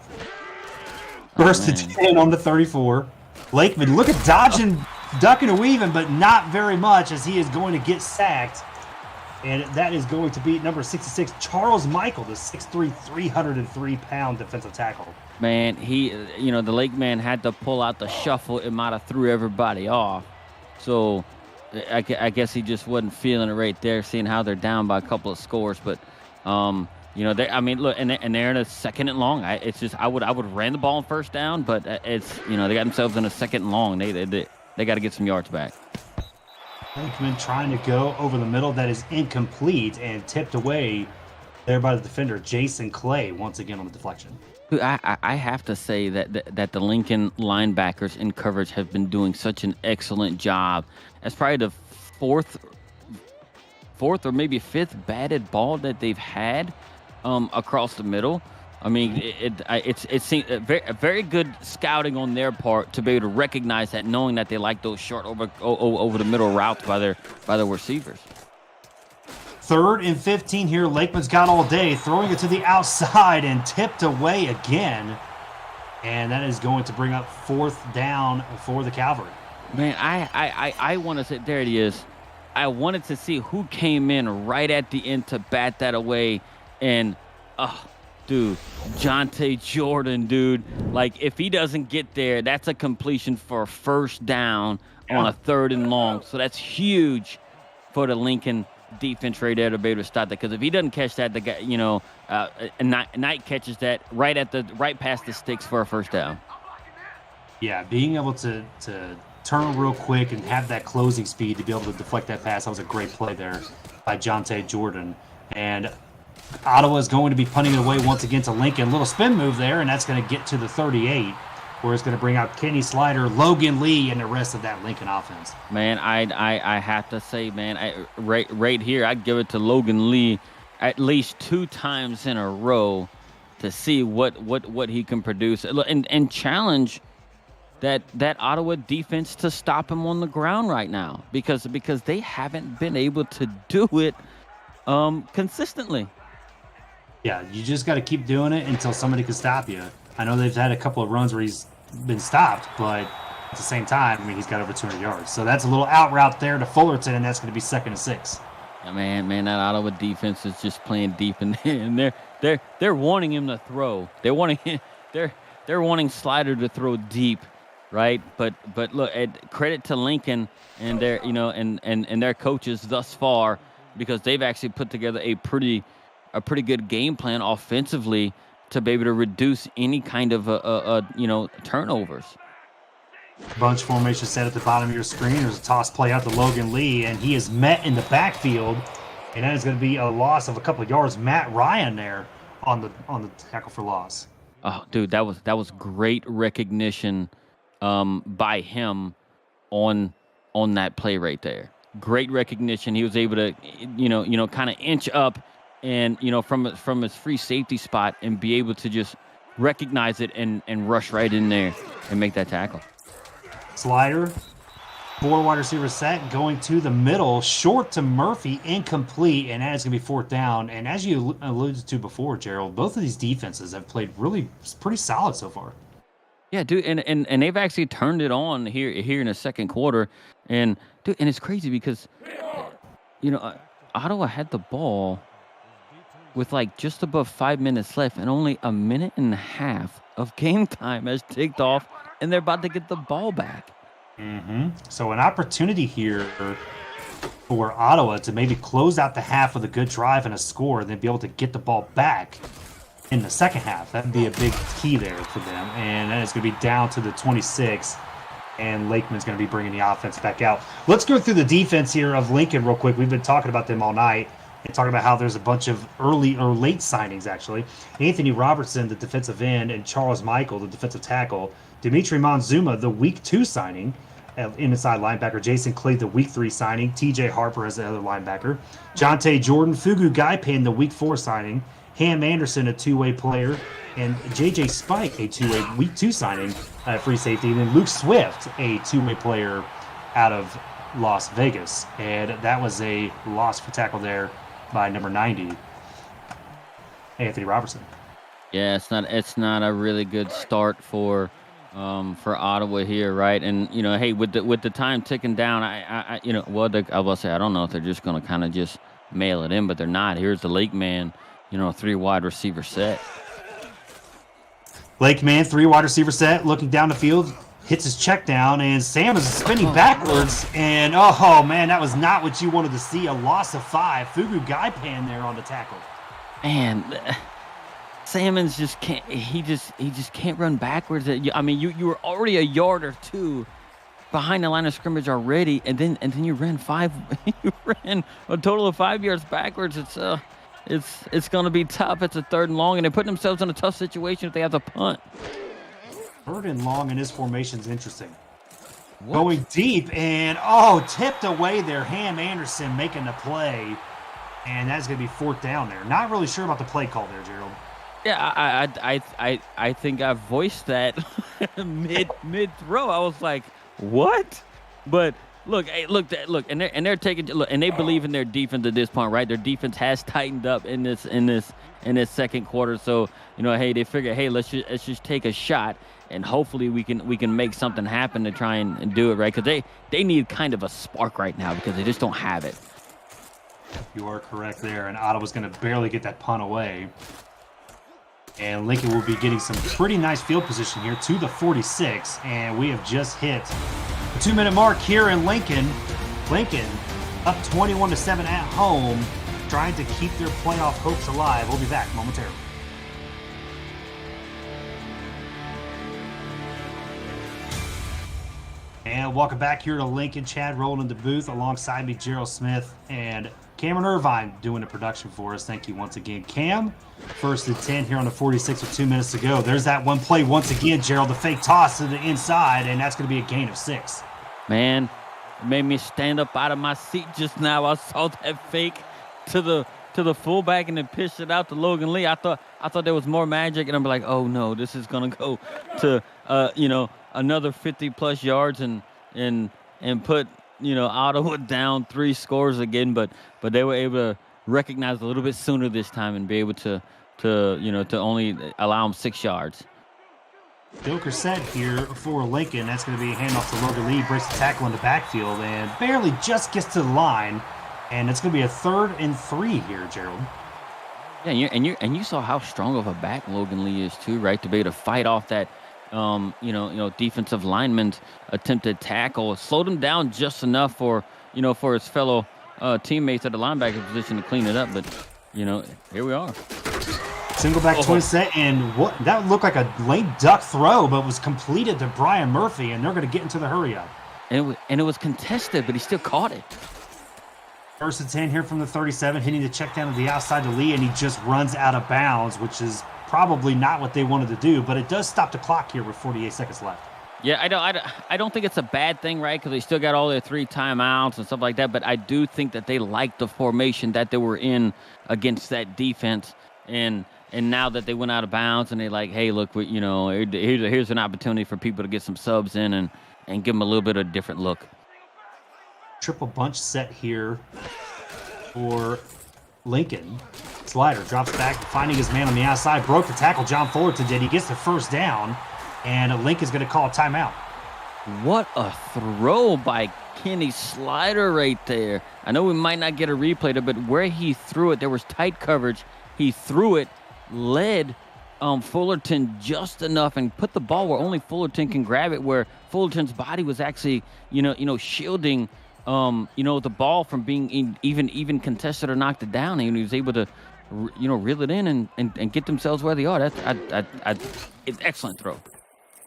First and 10 on the 34. Lakeman, look at dodging, ducking and weaving, but not very much, as he is going to get sacked. And that is going to be number 66, Charles Michael, the 6'3", 303-pound defensive tackle. Man, the Lakeman had to pull out the shuffle. It might have threw everybody off. So I guess he just wasn't feeling it right there, seeing how they're down by a couple of scores. But, you know, look, and they're in a 2nd and long. I would ran the ball on 1st down, but it's, you know, they got themselves in a 2nd and long. They got to get some yards back. Lakeman trying to go over the middle. That is incomplete and tipped away there by the defender, Jason Clay, once again on the deflection. I have to say that the Lincoln linebackers in coverage have been doing such an excellent job. That's probably the fourth or maybe 5th batted ball that they've had across the middle. I mean, it seems very good scouting on their part to be able to recognize that, knowing that they like those short over the middle routes by their receivers. 3rd and 15 here. Lakeman's got all day, throwing it to the outside and tipped away again. And that is going to bring up 4th down for the Cavalry. Man, I want to say, there it is. I wanted to see who came in right at the end to bat that away. And, dude, Jonte Jordan, dude. Like, if he doesn't get there, that's a completion for a 1st down on a 3rd and long. So that's huge for the Lincoln defense right there to be able to stop that. Because if he doesn't catch that, the guy, you know, Knight catches that right past the sticks for a 1st down. Yeah, being able to turn real quick and have that closing speed to be able to deflect that pass, that was a great play there by Jonte Jordan. And Ottawa is going to be punting it away once again to Lincoln. Little spin move there, and that's going to get to the 38, where it's going to bring out Kenny Slider, Logan Lee, and the rest of that Lincoln offense. Man, I have to say, man, right here, I'd give it to Logan Lee at least 2 times in a row to see what he can produce and challenge that Ottawa defense to stop him on the ground right now because they haven't been able to do it consistently. Yeah, you just got to keep doing it until somebody can stop you. I know they've had a couple of runs where he's been stopped, but at the same time, I mean, he's got over 200 yards. So that's a little out route there to Fullerton, and that's going to be 2nd and 6. Yeah, man, that Ottawa defense is just playing deep in there, and they're wanting him to throw. They're wanting Slider to throw deep, right? But look, credit to Lincoln and their and their coaches thus far because they've actually put together a pretty good game plan offensively to be able to reduce any kind of turnovers. Bunch formation set at the bottom of your screen. There's a toss play out to Logan Lee, and he is met in the backfield, and that is going to be a loss of a couple of yards. Matt Ryan there on the tackle for loss. Oh, dude, that was great recognition by him on that play right there. Great recognition. He was able to kind of inch up and from his free safety spot and be able to just recognize it and rush right in there and make that tackle. Slider, 4 wide receiver set, going to the middle, short to Murphy, incomplete, and that is going to be 4th down. And as you alluded to before, Gerald, both of these defenses have played really pretty solid so far. Yeah, dude, and they've actually turned it on here in the second quarter, and dude, and it's crazy because Ottawa had the ball with like just above 5 minutes left, and only a minute and a half of game time has ticked off, and they're about to get the ball back. So an opportunity here for Ottawa to maybe close out the half with a good drive and a score, and then be able to get the ball back in the second half. That'd be a big key there for them. And then it's going to be down to the 26, and Lakeman's going to be bringing the offense back out. Let's go through the defense here of Lincoln real quick. We've been talking about them all night and talking about how there's a bunch of early or late signings, actually. Anthony Robertson, the defensive end, and Charles Michael, the defensive tackle. Dimitri Monzuma, the Week 2 signing, inside linebacker. Jason Clay, the Week 3 signing. TJ Harper as the other linebacker. Jonte Jordan, Fugu Gaipan, the Week 4 signing. Ham Anderson, a two-way player. And JJ Spike, a two-way Week 2 signing, free safety. And then Luke Swift, a two-way player out of Las Vegas. And that was a loss for tackle there by number 90, Anthony Robertson. Yeah, it's not a really good start for Ottawa here, right? And hey, with the time ticking down, I will say I don't know if they're just going to kind of just mail it in, but they're not. Here's the Lake Man, 3 wide receiver set. Lake Man, 3 wide receiver set, looking down the field, hits his check down, and Sam is spinning backwards. And oh man, that was not what you wanted to see. A loss of 5. Fugu Gaipan there on the tackle. Man, Salmons just can't. He just can't run backwards. I mean, you were already a yard or 2 behind the line of scrimmage already, and then you ran 5. You ran a total of 5 yards backwards. It's going to be tough. It's a 3rd and long, and they're putting themselves in a tough situation if they have to punt. 3rd and long in his formation is interesting. What? Going deep and tipped away there. Ham Anderson making the play, and that's going to be 4th down there. Not really sure about the play call there, Gerald. Yeah, I think I voiced that mid throw. I was like, what? But look, and they're taking and they believe in their defense at this point, right? Their defense has tightened up in this second quarter. So hey, they figure, hey, let's just take a shot, and hopefully we can make something happen to try and do it, right? Because they need kind of a spark right now because they just don't have it. You are correct there, and Ottawa's going to barely get that punt away. And Lincoln will be getting some pretty nice field position here to the 46. And we have just hit the 2-minute mark here in Lincoln. Lincoln up 21-7 at home, trying to keep their playoff hopes alive. We'll be back momentarily. And And welcome back here to Lincoln. Chad rolling in the booth alongside me, Gerald Smith and Cameron Irvine doing the production for us. Thank you once again, Cam. 1st and 10 here on the 46 with 2 minutes to go. There's that one play once again, Gerald, the fake toss to the inside, and that's going to be a gain of 6. Man, it made me stand up out of my seat just now. I saw that fake to the fullback and then pitched it out to Logan Lee. I thought there was more magic, and I'm like, oh no, this is gonna go to another 50+ yards and put Ottawa down 3 scores again. But they were able to recognize a little bit sooner this time and be able to only allow them 6 yards. Joker set here for Lincoln. That's going to be a handoff to Logan Lee. Breaks the tackle in the backfield and barely just gets to the line. And it's going to be a 3rd and 3 here, Gerald. Yeah, and you saw how strong of a back Logan Lee is too, right? To be able to fight off that, defensive lineman's attempted tackle, slowed him down just enough for his fellow teammates at the linebacker position to clean it up. But here we are. Single back twin set, and that looked like a late duck throw, but was completed to Brian Murphy, and they're going to get into the hurry up. And it was contested, but he still caught it. 1st and 10 here from the 37, hitting the check down to the outside to Lee, and he just runs out of bounds, which is probably not what they wanted to do, but it does stop the clock here with 48 seconds left. Yeah, I don't think it's a bad thing, right? Because they still got all their 3 timeouts and stuff like that. But I do think that they liked the formation that they were in against that defense, and now that they went out of bounds and they like, hey, look, here's an opportunity for people to get some subs in and give them a little bit of a different look. Triple bunch set here for Lincoln. Slider drops back, finding his man on the outside. Broke the tackle. John Fullerton did. He gets the 1st down, and Lincoln's going to call a timeout. What a throw by Kenny Slider right there. I know we might not get a replay there, but where he threw it, there was tight coverage. He threw it, led Fullerton just enough, and put the ball where only Fullerton can grab it, where Fullerton's body was actually, shielding the ball from being even contested or knocked it down, and he was able to, reel it in and get themselves where they are. It's an excellent throw.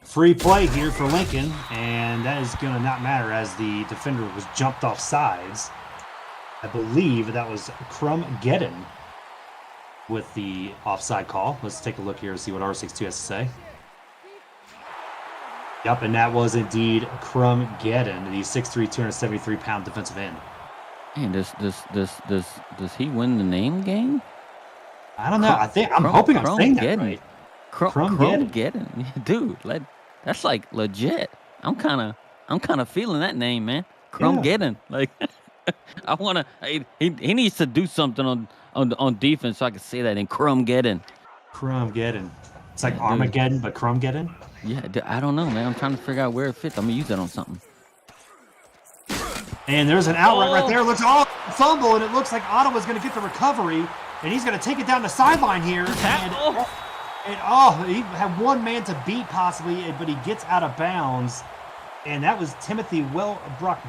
Free play here for Lincoln, and that is going to not matter as the defender was jumped off sides. I believe that was Crumgeddon with the offside call. Let's take a look here and see what R62 has to say. Yep, and that was indeed Crumgeddon, the 6'3", 273-pound defensive end. Man, does he win the name game? I don't know. I'm hoping I'm saying that right. Crumgeddon, dude, that's like legit. I'm kind of feeling that name, man. Crumgeddon, like I want to. He needs to do something on defense so I can say that in Crumgeddon. Crumgeddon. It's like Armageddon, but Crumgeddon. Yeah, I don't know, man. I'm trying to figure out where it fits. I'm gonna use that on something. And there's an outright right there. Looks fumble, and it looks like Ottawa's going to get the recovery, and he's going to take it down the sideline here. And he had one man to beat possibly, but he gets out of bounds, and that was Timothy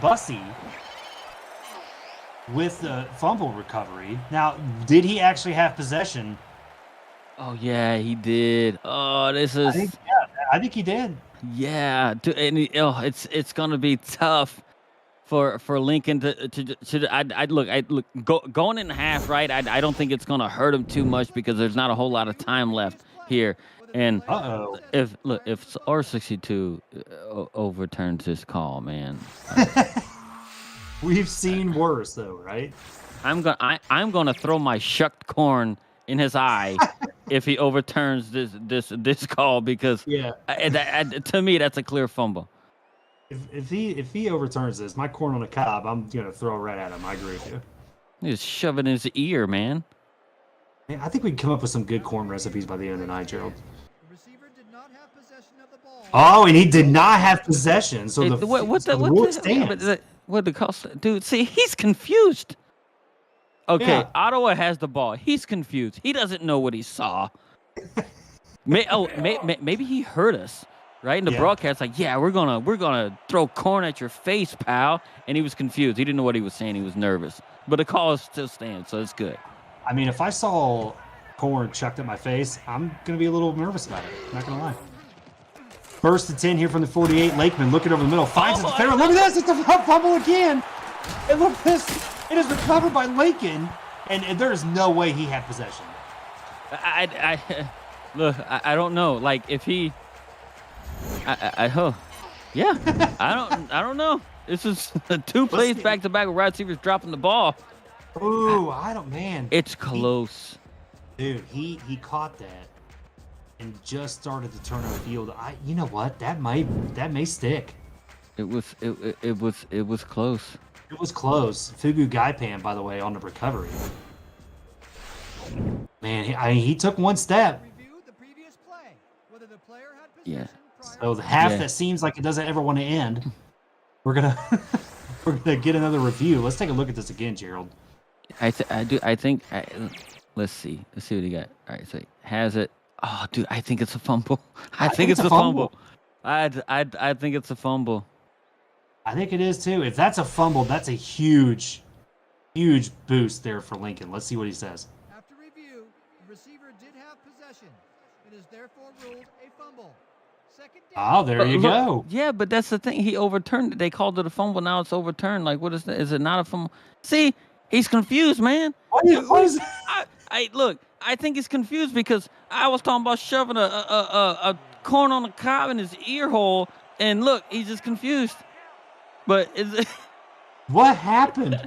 Bussey with the fumble recovery. Now, did he actually have possession? Oh yeah, he did. Oh, this is. I think he did. Yeah, it's gonna be tough for Lincoln to going in half, right? I don't think it's gonna hurt him too much because there's not a whole lot of time left here. And if R62 overturns this call, man, we've seen worse though, right? I'm gonna throw my shucked corn in his eye if he overturns this call, because to me that's a clear fumble. If he overturns this, my corn on the cob, I'm gonna throw right at him. I agree with you. Just shove it in his ear, man. I think we can come up with some good corn recipes by the end of the night, Gerald. The receiver did not have possession of the ball. Oh, and he did not have possession. So what the cost, dude? See, he's confused. Okay, Yeah. Ottawa has the ball. He's confused. He doesn't know what he saw. Maybe he heard us, right? In the broadcast, like, yeah, we're gonna throw corn at your face, pal. And he was confused. He didn't know what he was saying. He was nervous. But the call still stands, so it's good. I mean, if I saw corn chucked at my face, I'm gonna be a little nervous about it. I'm not gonna lie. First and 10 here from the 48. Lakeman looking over the middle, finds the defender. Look at this, it's a fumble again. And look at this, it is recovered by Lincoln, and there is no way he had possession. Look, I don't know. Like if he, yeah, I don't know. This is 2 plays back to back with wide receivers dropping the ball. Ooh, man. It's close. Dude, he caught that and just started to turn on the field. You know what? That may stick. It was close. It was close. Fugu Gaipan, by the way, on the recovery. Man, he took one step. Review the previous play, whether the player had Yeah. possession So the half that seems like it doesn't ever want to end. We're gonna get another review. Let's take a look at this again, Gerald. Let's see what he got. All right, so has it. Oh, dude, I think it's a fumble. I think it's a fumble. I think it's a fumble. I think it is too. If that's a fumble, that's a huge boost there for Lincoln. Let's see what he says. After review, the receiver did have possession. It is therefore ruled a fumble. Second down. Oh, there you go. Yeah, but that's the thing. He overturned it. They called it a fumble. Now it's overturned. Like, what is that? Is it not a fumble? See, he's confused, man. What is Look, I think he's confused because I was talking about shoving a corn on the cob in his ear hole, and look, he's just confused. But what happened?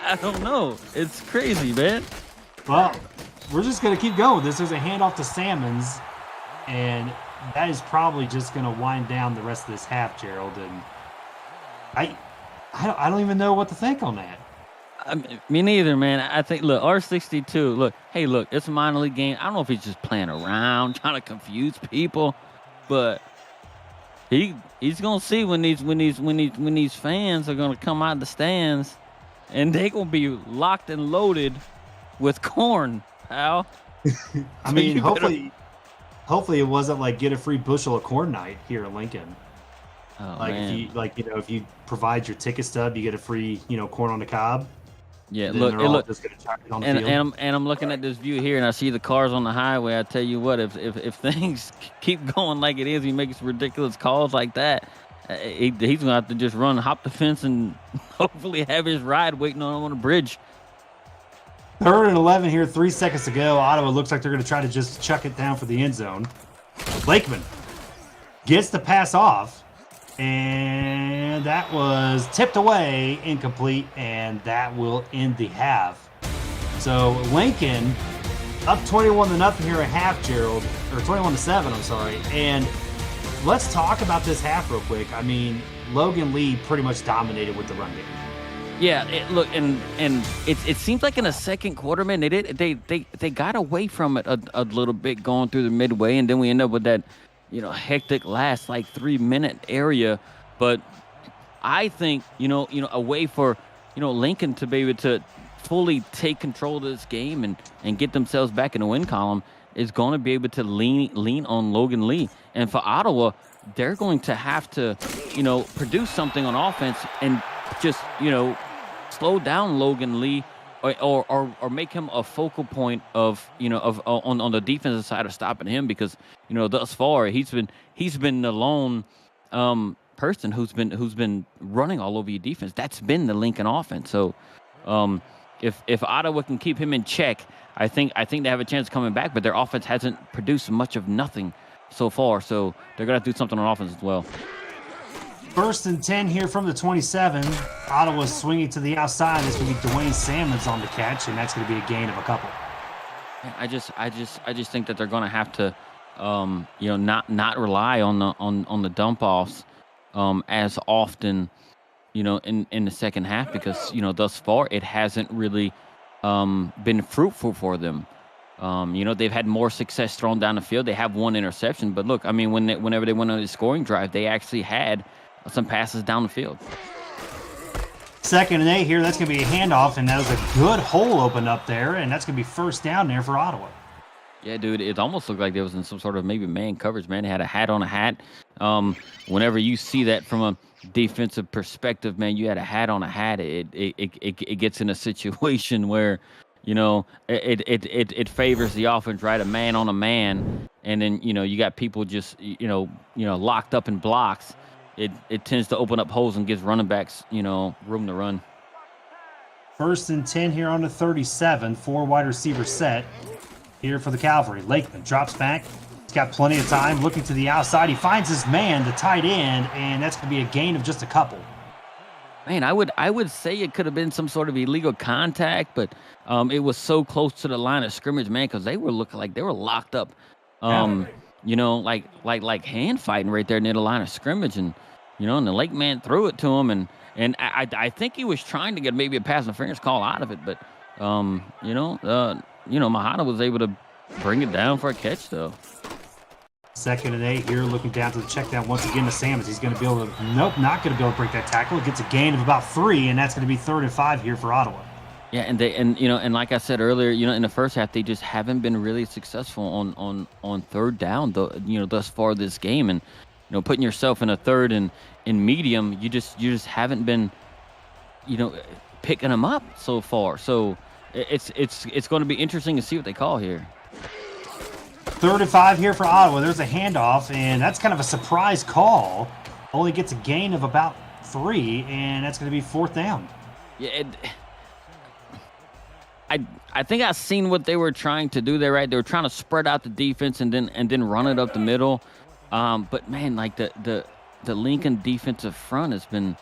I don't know. It's crazy, man. Well, we're just gonna keep going with this. There's a handoff to Salmons, and that is probably just gonna wind down the rest of this half, Gerald. And I don't even know what to think on that. Me neither, man. I think, look, R62, look, it's a minor league game. I don't know if he's just playing around, trying to confuse people, but he's gonna see when these fans are gonna come out the stands, and they're gonna be locked and loaded with corn, pal. I mean, hopefully it wasn't like get a free bushel of corn night here in Lincoln. Oh, like man. if you provide your ticket stub, you get a free corn on the cob. Yeah, Then look, they're all look, just gonna chuck it on the field. and I'm looking at this view here, and I see the cars on the highway. I tell you what, if things keep going like it is, he makes ridiculous calls like that. He's gonna have to just hop the fence, and hopefully have his ride waiting on the bridge. 3rd and 11 here, 3 seconds to go. Ottawa looks like they're gonna try to just chuck it down for the end zone. Lakeman gets the pass off. And that was tipped away, incomplete, and that will end the half. So Lincoln up 21-0 here at half, Gerald, or 21-7, I'm sorry. And let's talk about this half real quick. I mean, Logan Lee pretty much dominated with the run game. Yeah, it seems like in the second quarter, man, they got away from it a little bit going through the midway, and then we end up with that hectic last 3-minute area. But I think, a way for, Lincoln to be able to fully take control of this game and get themselves back in the win column is going to be able to lean on Logan Lee. And for Ottawa, they're going to have to, produce something on offense and just, slow down Logan Lee or make him a focal point of on the defensive side of stopping him, because thus far he's been the lone person who's been running all over your defense. That's been the Lincoln offense. So if Ottawa can keep him in check, I think they have a chance of coming back. But their offense hasn't produced much of nothing so far, so they're gonna have to do something on offense as well. 1st and 10 here from the 27. Ottawa's swinging to the outside. It's going to be Dwayne Salmons on the catch, and that's going to be a gain of a couple. I just think that they're going to have to, not rely on the dump offs as often, in the second half, because thus far it hasn't really been fruitful for them. They've had more success thrown down the field. They have one interception, but look, I mean, whenever they went on the scoring drive, they actually had some passes down the field. 2nd and 8 here. That's going to be a handoff, and that was a good hole open up there, and that's going to be 1st down there for Ottawa. Yeah, dude, it almost looked like there was in some sort of maybe man coverage, man. They had a hat on a hat. Whenever you see that from a defensive perspective, man, you had a hat on a hat. It gets in a situation where, it favors the offense, right? A man on a man, and then you got people just locked up in blocks. It tends to open up holes and gives running backs room to run. 1st and 10 here on the 37. 4 wide receiver set here for the Cavalry. Lakeman drops back. He's got plenty of time. Looking to the outside. He finds his man, the tight end, and that's going to be a gain of just a couple. Man, I would say it could have been some sort of illegal contact, but it was so close to the line of scrimmage, man, because they were looking like they were locked up, like hand fighting right there near the line of scrimmage, and and the Lake man threw it to him, and I think he was trying to get maybe a pass interference call out of it, but Mahana was able to bring it down for a catch though. 2nd and 8 here, looking down to the check down once again to Sammons. He's going to be able to, nope, not going to be able to break that tackle. It gets a gain of about 3, and that's going to be 3rd and 5 here for Ottawa. Yeah, and like I said earlier, in the first half they just haven't been really successful on 3rd down, though, thus far this game, and putting yourself in a 3rd and in medium, you just haven't been, picking them up so far. So it's going to be interesting to see what they call here. 3rd and 5 here for Ottawa. There's a handoff, and that's kind of a surprise call. Only gets a gain of about 3, and that's going to be 4th down. Yeah, I think I've seen what they were trying to do there, right? They were trying to spread out the defense and then run it up the middle. But man, like the Lincoln defensive front has been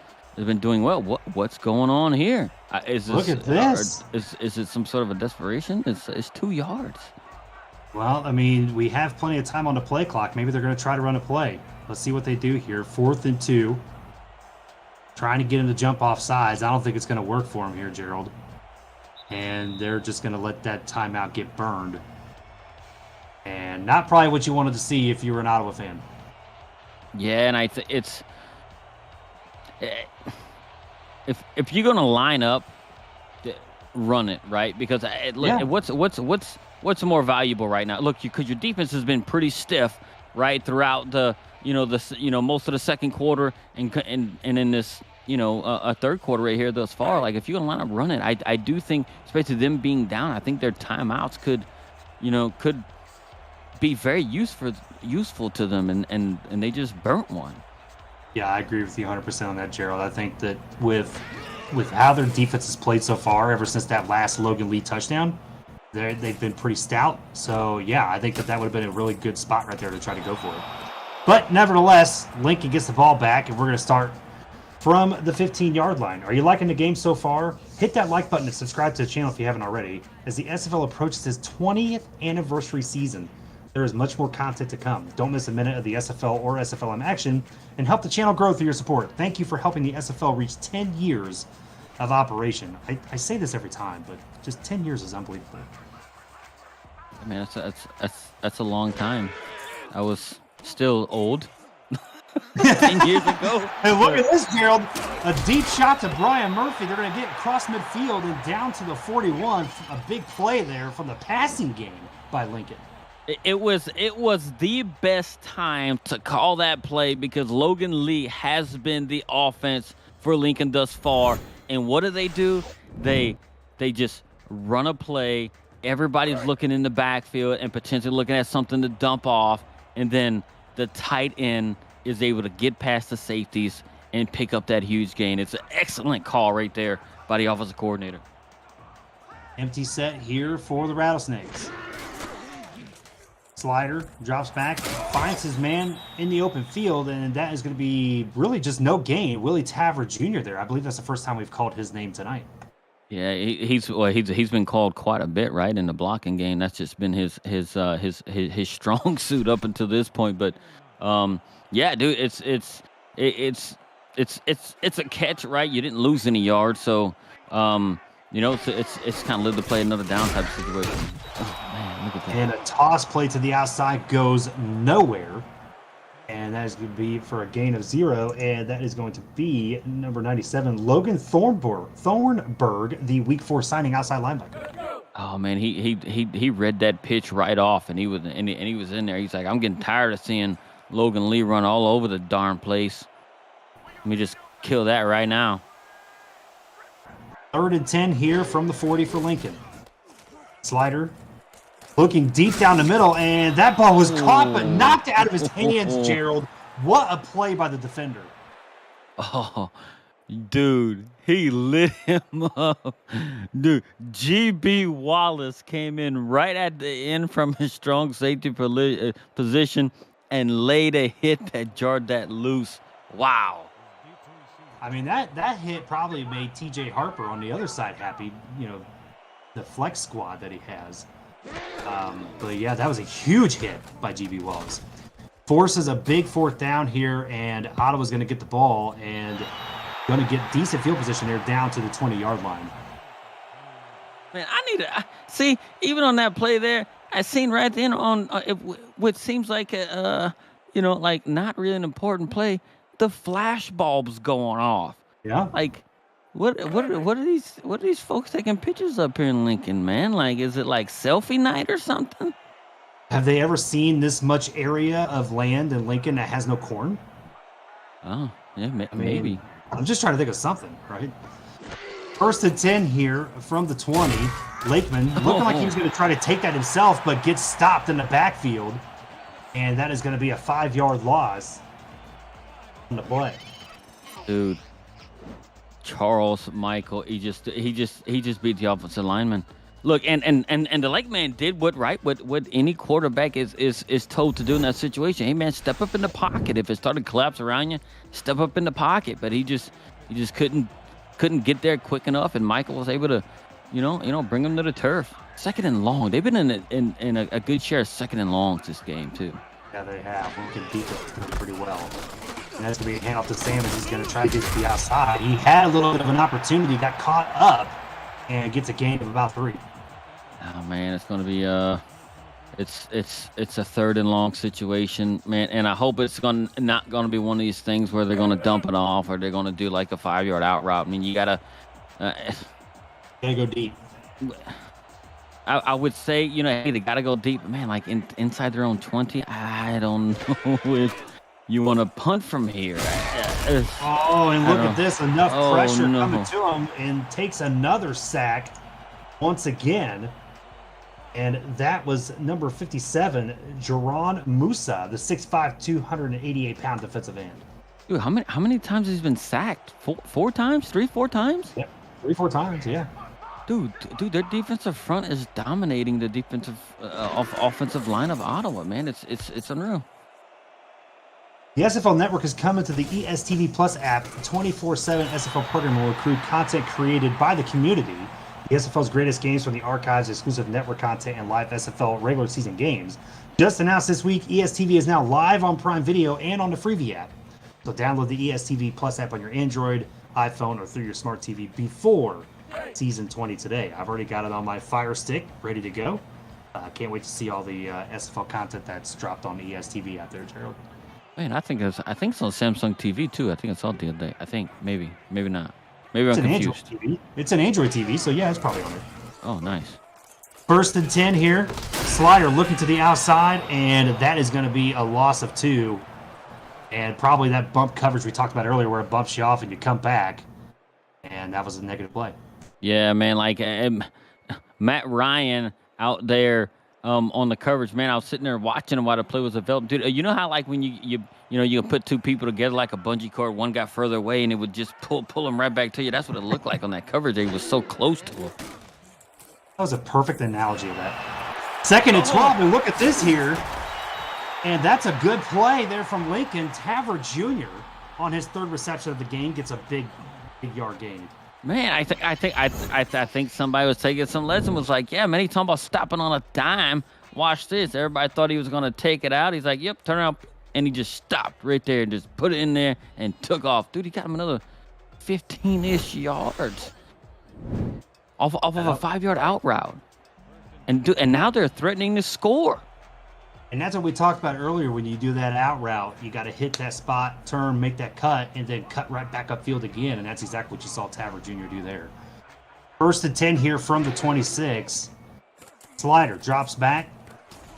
doing well. What's going on here? Look at this. Is it some sort of a desperation? It's 2 yards. Well, I mean, we have plenty of time on the play clock. Maybe they're going to try to run a play. Let's see what they do here. 4th and 2. Trying to get him to jump off sides. I don't think it's going to work for him here, Gerald. And they're just going to let that timeout get burned. And not probably what you wanted to see if you were an Ottawa fan. Yeah, and it's if you're going to line up, run it, right? Because what's more valuable right now? Look, because your defense has been pretty stiff, right, throughout the most of the second quarter and in this a 3rd quarter right here thus far. Like if you're gonna line up run it, I do think, especially them being down, I think their timeouts could be very useful to them, and they just burnt one. Yeah, I agree with you 100% on that, Gerald. I think that with how their defense has played so far, ever since that last Logan Lee touchdown, they've been pretty stout. So, yeah, I think that would have been a really good spot right there to try to go for it. But nevertheless, Lincoln gets the ball back, and we're going to start from the 15-yard line. Are you liking the game so far? Hit that like button and subscribe to the channel if you haven't already. As the SFL approaches its 20th anniversary season, there is much more content to come. Don't miss a minute of the SFL or SFLm action, and help the channel grow through your support. Thank you for helping the SFL reach 10 years of operation. I say this every time, but just 10 years is unbelievable. I mean, that's a long time. I was still old 10 years ago. Hey, look at this, Gerald. A deep shot to Brian Murphy. They're going to get across midfield and down to the 41. A big play there from the passing game by Lincoln. It was the best time to call that play because Logan Lee has been the offense for Lincoln thus far. And what do? They just run a play. Everybody's looking in the backfield and potentially looking at something to dump off. And then the tight end is able to get past the safeties and pick up that huge gain. It's an excellent call right there by the offensive coordinator. Empty set here for the Rattlesnakes. Slider drops back, finds his man in the open field, and that is going to be really just no gain. Willie Taver Jr. there. I believe that's the first time we've called his name tonight. Yeah, he's been called quite a bit, right, in the blocking game. That's just been his strong suit up until this point. But yeah, dude, it's a catch, right? You didn't lose any yards, so it's kind of live to play another down type of situation. Oh, man, look at that. And a toss play to the outside goes nowhere. And that is going to be for a gain of 0. And that is going to be number 97, Logan Thornburg, the Week 4 signing outside linebacker. Oh man, he read that pitch right off, and he was in there. He's like, I'm getting tired of seeing Logan Lee run all over the darn place. Let me just kill that right now. 3rd and 10 here from the 40 for Lincoln. Slider looking deep down the middle, and that ball was caught but knocked out of his hands, Gerald. What a play by the defender. Oh, dude, he lit him up. Dude, GB Wallace came in right at the end from his strong safety position and laid a hit that jarred that loose. Wow. I mean, that hit probably made TJ Harper on the other side happy, you know, the flex squad that he has. But yeah, that was a huge hit by GB Wallace. Forces a big 4th down here, and Ottawa's going to get the ball and going to get decent field position there down to the 20-yard line. Man, I need to see, even on that play there, I seen right then on what seems like a like not really an important play, the flash bulbs going off. Yeah. Like what are these folks taking pictures up here in Lincoln, man? Like, is it like selfie night or something? Have they ever seen this much area of land in Lincoln that has no corn? Oh, yeah, I mean, maybe. I'm just trying to think of something, right? 1st and 10 here from the 20. Lakeman looking like he was going to try to take that himself, but gets stopped in the backfield. And that is going to be a 5-yard loss on the play. Dude, Charles Michael, he just beat the offensive lineman. Look, and the Lakeman did what any quarterback is told to do in that situation. Hey man, step up in the pocket. If it started to collapse around you, step up in the pocket. But he just couldn't get there quick enough, and Michael was able to, bring him to the turf. 2nd and long. They've been in a good share of 2nd and longs this game too. Yeah, they have. We can beat them pretty well. And that's going to be a handoff to Sam as he's going to try to get to the outside. He had a little bit of an opportunity, got caught up, and gets a gain of about 3. Oh man, it's going to be it's a 3rd and long situation, man, and I hope it's not going to be one of these things where they're going to dump it off or they're going to do like a 5-yard out route. I mean, you gotta go deep. I would say, hey, they gotta go deep, but man, like inside their own 20, I don't know if you want to punt from here. And look at this, enough pressure coming to him, and takes another sack once again. And that was number 57, Jaron Musa, the 6'5", 288-pound defensive end. Dude, how many times has he been sacked? 4 times? 3-4 times? Yep, 3-4 times, yeah. Dude, their defensive front is dominating the defensive offensive line of Ottawa, man. It's unreal. The SFL Network is coming to the ESTV Plus app. 24/7 SFL program will include content created by the community. The SFL's greatest games from the archives, exclusive network content, and live SFL regular season games. Just announced this week, ESTV is now live on Prime Video and on the Freevee app. So download the ESTV Plus app on your Android, iPhone, or through your smart TV before Season 20 today. I've already got it on my Fire Stick, ready to go. Can't wait to see all the SFL content that's dropped on the ESTV out there, Gerald. Man, I think it's on Samsung TV too. I think it's all the other day. I think maybe not. Maybe It's I'm an confused. Android TV. It's an Android TV, so yeah, it's probably on there. Oh, nice. 1st and 10 here. Slider looking to the outside, and that is going to be a loss of 2. And probably that bump coverage we talked about earlier where it bumps you off and you come back. And that was a negative play. Yeah, man, like Matt Ryan out there on the coverage, man, I was sitting there watching him while the play was developed. Dude, you know how like when you put 2 people together like a bungee cord, one got further away and it would just pull them right back to you. That's what it looked like on that coverage. He was so close to him. That was a perfect analogy of that. 2nd and 12, and look at this here. And that's a good play there from Lincoln. Taver Jr. on his 3rd reception of the game gets a big yard gain. Man, I think somebody was taking some lesson. Was like, yeah, man, he's talking about stopping on a dime. Watch this. Everybody thought he was gonna take it out. He's like, yep, turn around, and he just stopped right there and just put it in there and took off. Dude, he got him another 15-ish yards off of a 5-yard out route, and now they're threatening to score. And that's what we talked about earlier. When you do that out route, you got to hit that spot, turn, make that cut, and then cut right back upfield again. And that's exactly what you saw Taver Jr. do there. 1st and 10 here from the 26. Slider drops back.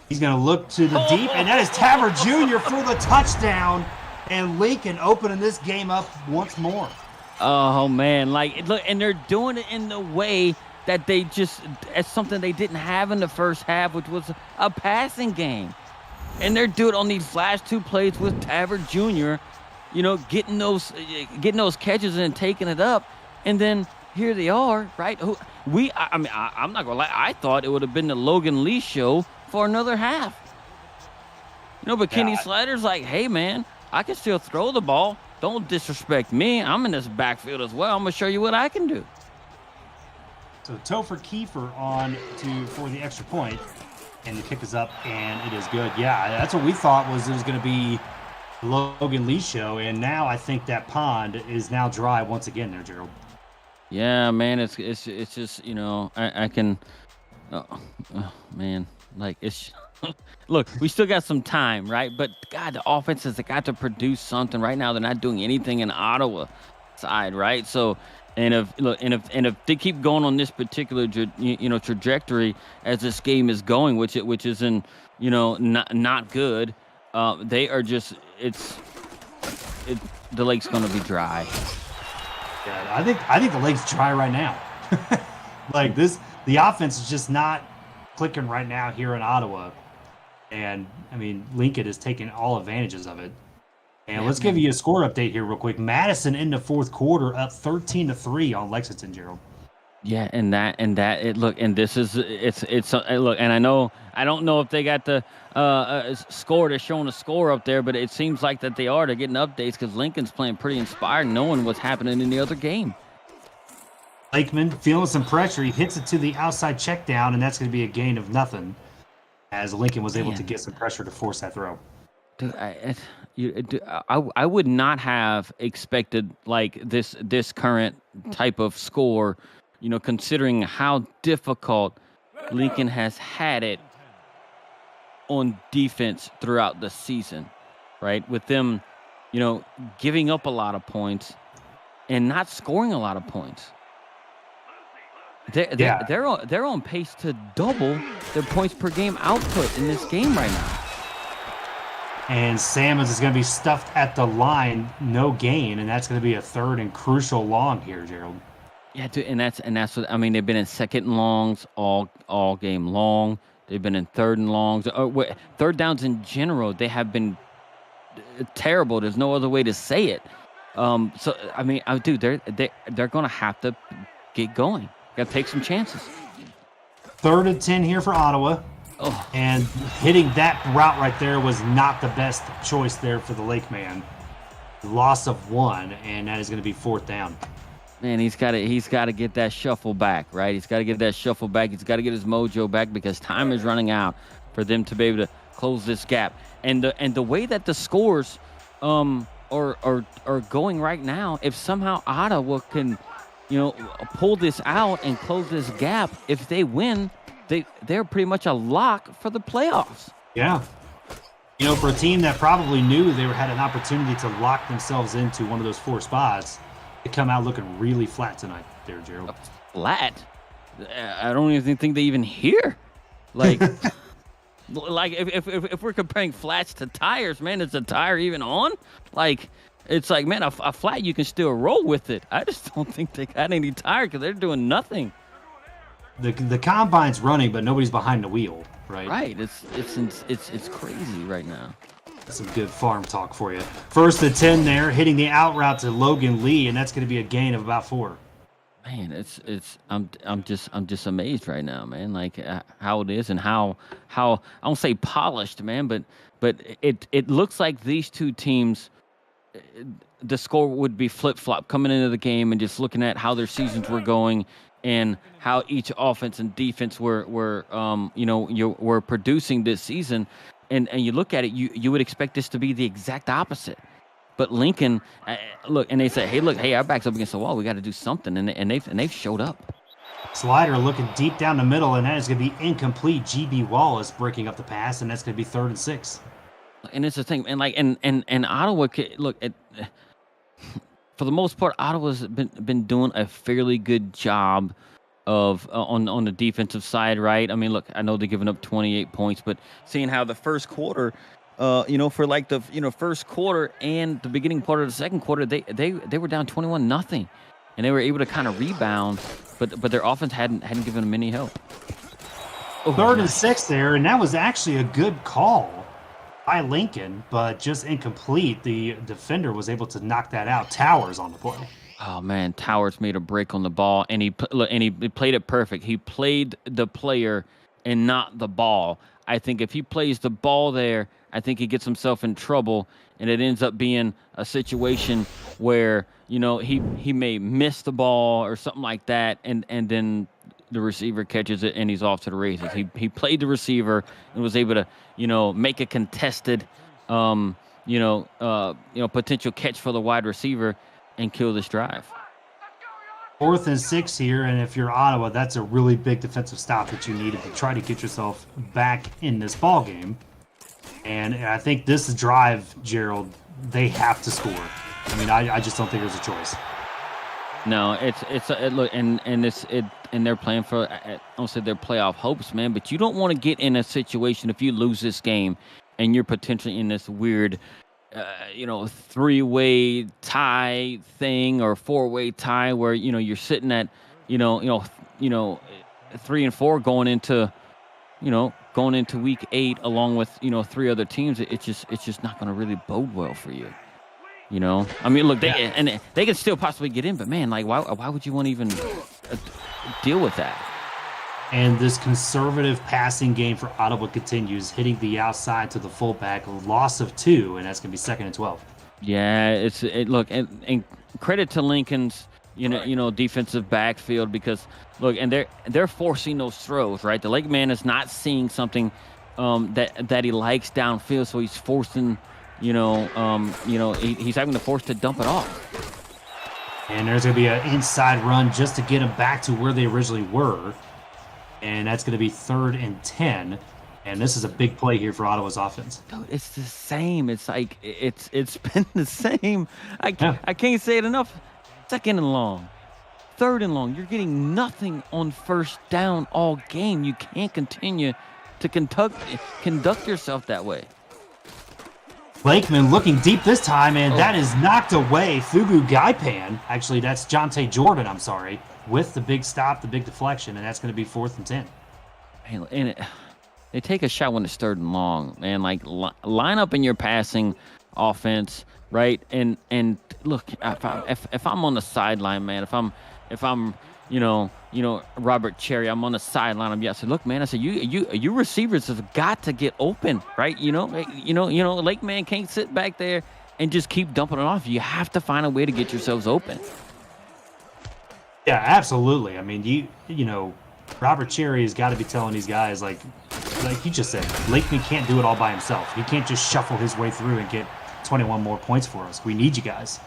He's going to look to the deep, and that is Taver Jr. for the touchdown. And Lincoln opening this game up once more. Oh man, like look, and they're doing it in the way that they just, as something they didn't have in the first half, which was a passing game. And they're doing on these last 2 plays with Tavert Jr., you know, getting those catches and taking it up. And then here they are, right? I mean, I'm not going to lie. I thought it would have been the Logan Lee show for another half. You know, but Kenny Slider's like, hey, man, I can still throw the ball. Don't disrespect me. I'm in this backfield as well. I'm going to show you what I can do. So Topher Kiefer for the extra point, and the kick is up, and it is good. Yeah, that's what we thought it was going to be Logan Lee show, and now I think that pond is now dry once again there, Gerald. Yeah, man, it's just, you know, I can, man, like it's. Look, we still got some time, right? But God, the offense has got to produce something right now. They're not doing anything in Ottawa side, right? So, and if they keep going on this particular, you know, trajectory as this game is going, which isn't, you know, not good, they are just the lake's going to be dry. Yeah, I think the lake's dry right now. Like the offense is just not clicking right now here in Ottawa. And, I mean, Lincoln is taking all advantages of it. And let's give you a score update here real quick. Madison in the 4th quarter up 13-3 on Lexington, Gerald. Yeah, look, and this is look, and I don't know if they got the score. They're showing a score up there, but it seems like that they are. They're getting updates because Lincoln's playing pretty inspired, knowing what's happening in the other game. Lakeman feeling some pressure. He hits it to the outside check down, and that's going to be a gain of nothing, as Lincoln was able to get some pressure to force that throw. Dude, I would not have expected like this current type of score, you know, considering how difficult Lincoln has had it on defense throughout the season, right? With them, you know, giving up a lot of points and not scoring a lot of points. They're on pace to double their points per game output in this game right now. And Salmons is going to be stuffed at the line, no gain, and that's going to be a 3rd and crucial long here, Gerald. Yeah, dude, and that's what I mean. They've been in 2nd and longs all game long. They've been in 3rd and longs, or 3rd downs in general. They have been terrible. There's no other way to say it. So I mean, dude, they're going to have to get going. Got to take some chances. 3rd and 10 here for Ottawa. Oh. And hitting that route right there was not the best choice there for the Lake man. Loss of 1, and that is going to be 4th down. Man, he's got to get that shuffle back, right? He's got to get that shuffle back. He's got to get his mojo back because time is running out for them to be able to close this gap. And the way that the scores are going right now, if somehow Ottawa can, you know, pull this out and close this gap, if they win, they're pretty much a lock for the playoffs. Yeah. You know, for a team that probably knew they had an opportunity to lock themselves into one of those 4 spots, they come out looking really flat tonight there, Gerald. Flat? I don't even think they even hear. Like, like if we're comparing flats to tires, man, is the tire even on? Like, it's like, man, a flat, you can still roll with it. I just don't think they got any tire because they're doing nothing. The combine's running, but nobody's behind the wheel, right? Right. It's crazy right now. That's some good farm talk for you. 1st and 10 there, hitting the out route to Logan Lee, and that's going to be a gain of about 4. Man, I'm just amazed right now, man. Like how it is and how I don't say polished, man, but it looks like these two teams, the score would be flip-flop coming into the game and just looking at how their seasons were going and how each offense and defense were producing this season, and you look at it, you would expect this to be the exact opposite. But Lincoln, look, and they say, hey, our back's up against the wall. We got to do something, and they've showed up. Slider looking deep down the middle, and that is going to be incomplete. GB Wallace breaking up the pass, and that's going to be 3rd and 6. And it's the thing, and Ottawa, look, for the most part, Ottawa's been doing a fairly good job of on the defensive side, right? I mean, look, I know they're giving up 28 points, but seeing how the first quarter, for like the first quarter and the beginning part of the second quarter, they were down 21-0, and they were able to kind of rebound but their offense hadn't given them any help. Oh, 3rd and 6 there, and that was actually a good call by Lincoln, but just incomplete. The defender was able to knock that out. Towers on the play. Oh man, Towers made a break on the ball, and he played it perfect. He played the player and not the ball. I think if he plays the ball there, I think he gets himself in trouble, and it ends up being a situation where he may miss the ball or something like that, and then the receiver catches it and he's off to the races. He played the receiver and was able to make a contested potential catch for the wide receiver and kill this drive. 4th and 6 here, and if you're Ottawa, that's a really big defensive stop that you needed to try to get yourself back in this ball game. And I think this drive, Gerald, they have to score. I mean, I just don't think there's a choice. No, and they're playing for, I don't say their playoff hopes, man, but you don't want to get in a situation if you lose this game and you're potentially in this weird 3-way tie thing or 4-way tie where you're sitting at 3 and 4 going into week 8 along with 3 other teams. It's just not going to really bode well for you. I mean, look, they can still possibly get in, but man, like why would you want to even deal with that? And this conservative passing game for Ottawa continues, hitting the outside to the fullback, a loss of 2, and that's going to be 2nd and 12. Yeah, look, and credit to Lincoln's defensive backfield, because look, and they're forcing those throws, right? The Lake man is not seeing something that he likes downfield, so he's forcing, he's having to force to dump it off. And there's going to be an inside run just to get them back to where they originally were. And that's going to be 3rd and 10. And this is a big play here for Ottawa's offense. Dude, it's the same. It's like it's been the same. I can't say it enough. 2nd and long, 3rd and long. You're getting nothing on 1st down all game. You can't continue to conduct yourself that way. Lakeman looking deep this time, and that is knocked away. Fugu Gaipan, actually that's Jonte Jordan, I'm sorry, with the big stop, the big deflection, and that's going to be 4th and 10. And they take a shot when it's 3rd and long, man. Like line up in your passing offense, right? And look, if I'm on the sideline, man, if I'm Robert Cherry, I'm on the sideline. I said, look, man, I said, you receivers have got to get open, right? Lake man can't sit back there and just keep dumping it off. You have to find a way to get yourselves open. Yeah, absolutely. I mean, Robert Cherry has got to be telling these guys, like you just said, Lakeman can't do it all by himself. He can't just shuffle his way through and get 21 more points for us. We need you guys.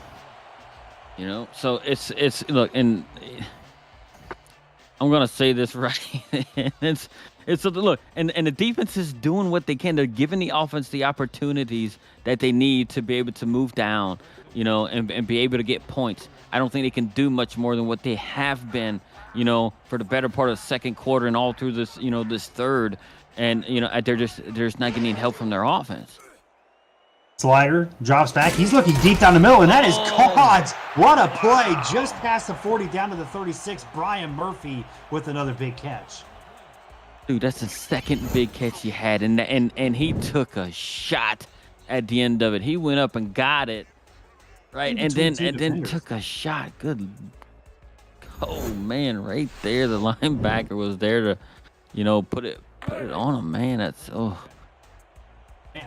So it's look, and I'm gonna say this right. it's look, and the defense is doing what they can. They're giving the offense the opportunities that they need to be able to move down, and be able to get points. I don't think they can do much more than what they have been, for the better part of the 2nd quarter and all through this, this 3rd, and they're just not getting help from their offense. Slider drops back. He's looking deep down the middle, and that is caught. What a play. Just past the 40 down to the 36. Brian Murphy with another big catch. Dude, that's the 2nd big catch he had, and he took a shot at the end of it. He went up and got it, right? And then took a shot. Good. Oh, man, right there. The linebacker was there to, put it on him, man. That's,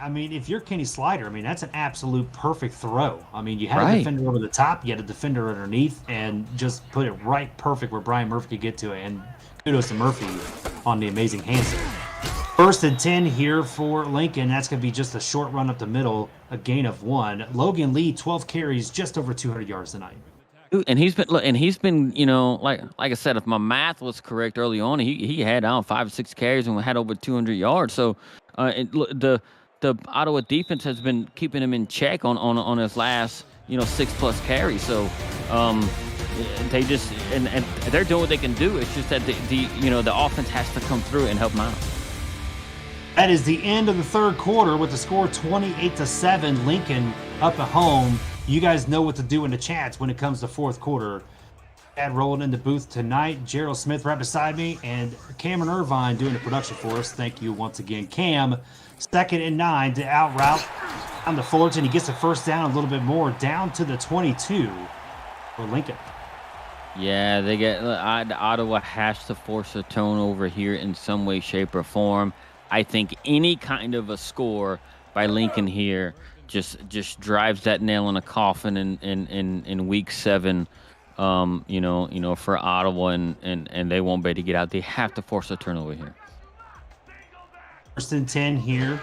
I mean, if you're Kenny Slider, I mean, that's an absolute perfect throw. I mean, you had a defender over the top, you had a defender underneath, and just put it right perfect where Brian Murphy could get to it. And kudos to Murphy on the amazing hands there. 1st and 10 here for Lincoln. That's going to be just a short run up the middle, a gain of 1. Logan Lee, 12 carries, just over 200 yards tonight. Dude, and he's been, like I said, if my math was correct early on, he had 5 or 6 carries and had over 200 yards. So, the Ottawa defense has been keeping him in check on his last 6+ carries. So they just and they're doing what they can do. It's just that the offense has to come through and help them out. That is the end of the 3rd quarter with the score 28-7. Lincoln up at home. You guys know what to do in the chats when it comes to 4th quarter. Chad rolling in the booth tonight. Gerald Smith right beside me, and Cameron Irvine doing the production for us. Thank you once again, Cam. 2nd and 9 to out route on the Fullerton. He gets the first down a little bit more, down to the 22 for Lincoln. Yeah, they get Ottawa has to force a turnover here in some way, shape, or form. I think any kind of a score by Lincoln here just drives that nail in a coffin in week 7. For Ottawa, and they won't be able to get out. They have to force a turnover here. 1st and 10 here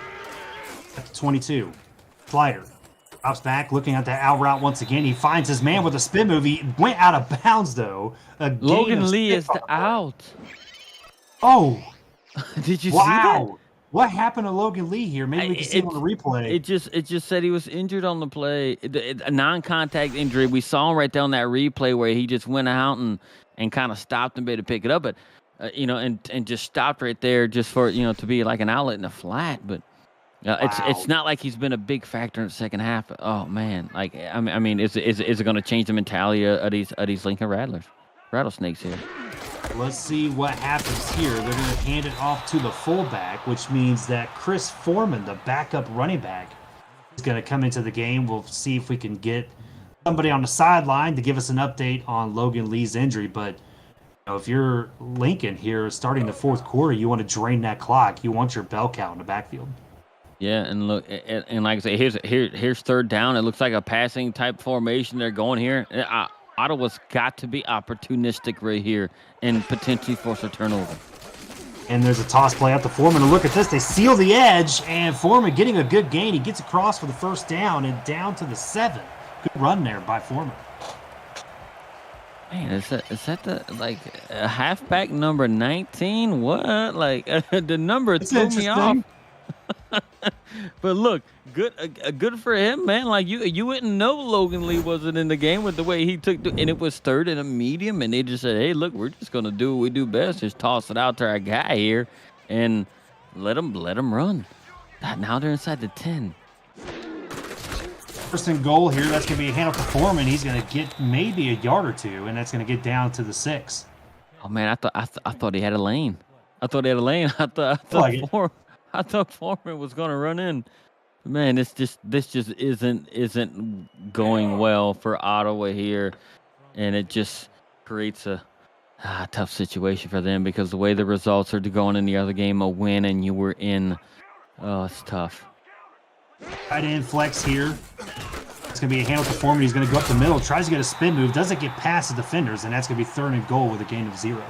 at the 22. Slider drops back, looking at the out route once again. He finds his man with a spin move. He went out of bounds, though. Logan Lee is out. Oh. Did you see that? What happened to Logan Lee here? Maybe we can see it on the replay. It just said he was injured on the play. A non-contact injury. We saw him right there on that replay where he just went out and kind of stopped and be able to pick it up, but and just stopped right there just for to be like an outlet in the flat. But it's not like he's been a big factor in the second half. Oh man, like I mean, is it going to change the mentality of these Lincoln rattlesnakes here? Let's see what happens here. They're going to hand it off to the fullback, which means that Chris Foreman, the backup running back, is going to come into the game. We'll see if we can get somebody on the sideline to give us an update on Logan Lee's injury. But if you're Lincoln here starting the 4th quarter, you want to drain that clock. You want your bell count in the backfield. Yeah, and look, and like I say, here's 3rd down. It looks like a passing type formation. They're going here. Ottawa's got to be opportunistic right here and potentially force a turnover. And there's a toss play out to Foreman. And look at this. They seal the edge, and Foreman getting a good gain. He gets across for the first down and down to the 7. Good run there by Foreman. Man, is that the halfback number 19? What? The number threw me off. But look, good for him, man. Like you wouldn't know Logan Lee wasn't in the game with the way he took, and it was 3rd and a medium, and they just said, "Hey, look, we're just gonna do what we do best, just toss it out to our guy here, and let him run." Now they're inside the 10. 1st and goal here. That's gonna be a handoff to Foreman. He's gonna get maybe a yard or 2, and that's gonna get down to the 6. Oh man, I thought he had a lane. I thought Foreman was gonna run in. Man, this just isn't going well for Ottawa here, and it just creates a tough situation for them because the way the results are going in the other game, a win and you were in. Oh, it's tough. Tight end flex here. It's going to be a handle to Foreman. He's going to go up the middle, tries to get a spin move, doesn't get past the defenders, and that's going to be 3rd and goal with a gain of 0.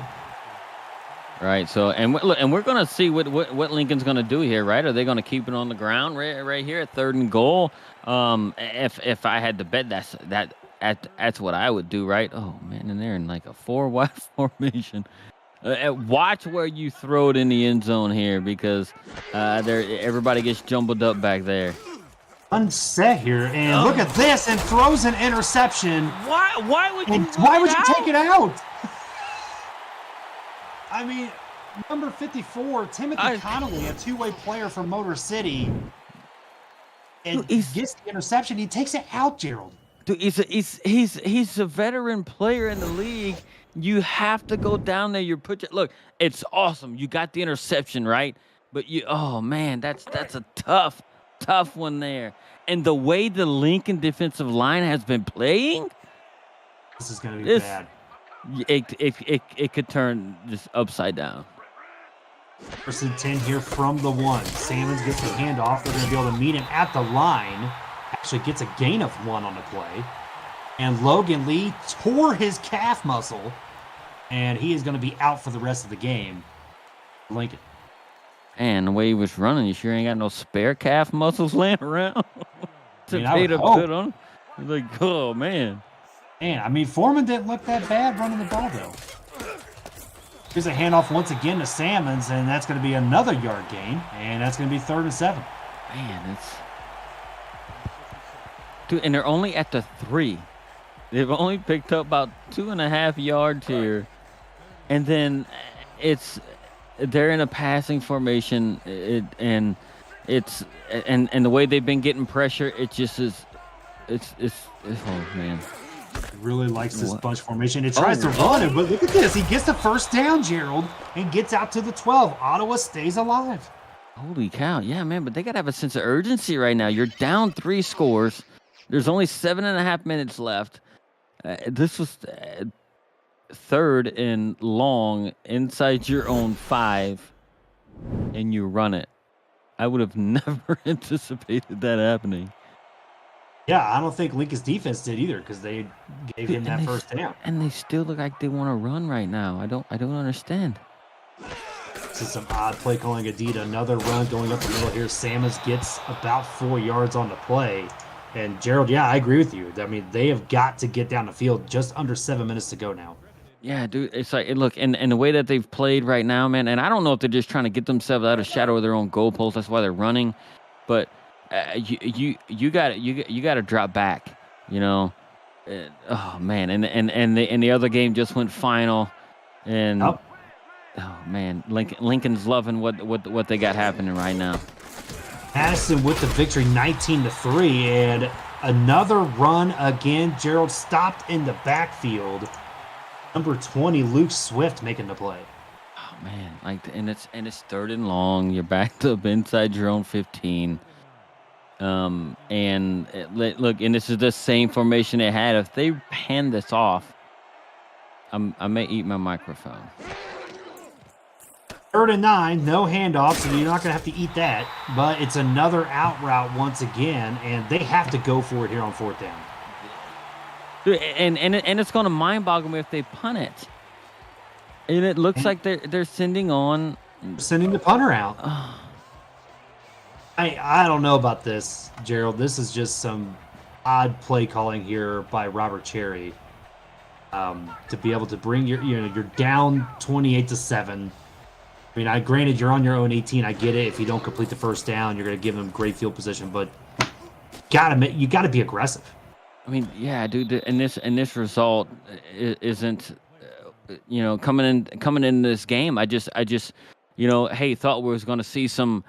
Right. So, and we're going to see what Lincoln's going to do here, right? Are they going to keep it on the ground right here at 3rd and goal? If I had to bet, that's what I would do, right? Oh man, and they're in like a 4-wide formation. Watch where you throw it in the end zone here because everybody gets jumbled up back there. Unset here, and look at this, and throws an interception. Why would you take it out? I mean, number 54, Timothy Connolly, a two-way player for Motor City, and gets the interception. He takes it out, Gerald. Dude, he's a veteran player in the league. You have to go down there. Look, it's awesome. You got the interception, right? But oh man, that's a tough one there. And the way the Lincoln defensive line has been playing, this is going to be bad. It could turn just upside down. 1st and 10 here from the 1. Salmons gets the handoff. They're going to be able to meet him at the line. Actually gets a gain of 1 on the play. And Logan Lee tore his calf muscle. And he is going to be out for the rest of the game. Lincoln. And the way he was running, you sure ain't got no spare calf muscles laying around to pay to put on? Like, oh, man. Man, I mean, Foreman didn't look that bad running the ball, though. Here's a handoff once again to Salmons, and that's going to be another yard gain, and that's going to be 3rd and 7. Man, dude, and they're only at the 3. They've only picked up about 2.5 yards here, and then they're in a passing formation, and the way they've been getting pressure, it just is. It's oh man. Really likes this What? bunch formation. It tries to run it, but look at this. He gets the first down, Gerald, and gets out to the 12. Ottawa stays alive. Holy cow. Yeah, man, but they got to have a sense of urgency right now. You're down 3 scores. There's only 7.5 minutes left. This was third and long inside your own 5, and you run it. I would have never anticipated that happening. Yeah, I don't think Lincoln's defense did either because they gave him that first down. And they still look like they want to run right now. I don't understand. This is some odd play calling indeed. Another run going up the middle here. Samus gets about 4 yards on the play. And Gerald, yeah, I agree with you. I mean, they have got to get down the field. Just under 7 minutes to go now. Yeah, dude, it's like, look, and the way that they've played right now, man, and I don't know if they're just trying to get themselves out of shadow of their own goalpost. That's why they're running. But you got to drop back, you know. Oh man, and the other game just went final, and oh man, Lincoln's loving what they got happening right now. Madison with the victory, 19-3, and another run again. Gerald stopped in the backfield. Number 20, Luke Swift making the play. Oh man, and it's third and long. You're backed up inside your own 15. Look, and this is the same formation they had. If they hand this off, I may eat my microphone. 3rd and 9, no handoff, so you're not going to have to eat that. But it's another out route once again, and they have to go for it here on 4th down. Dude, and it's going to mind boggle me if they punt it. And it looks like they're sending the punter out. I don't know about this, Gerald. This is just some odd play calling here by Robert Cherry. To be able to bring you're down 28-7. I mean, granted you're on your own 18. I get it. If you don't complete the first down, you're going to give them great field position, but you got to be aggressive. I mean, yeah, dude. And this result isn't, coming in this game. I just, thought we was going to see some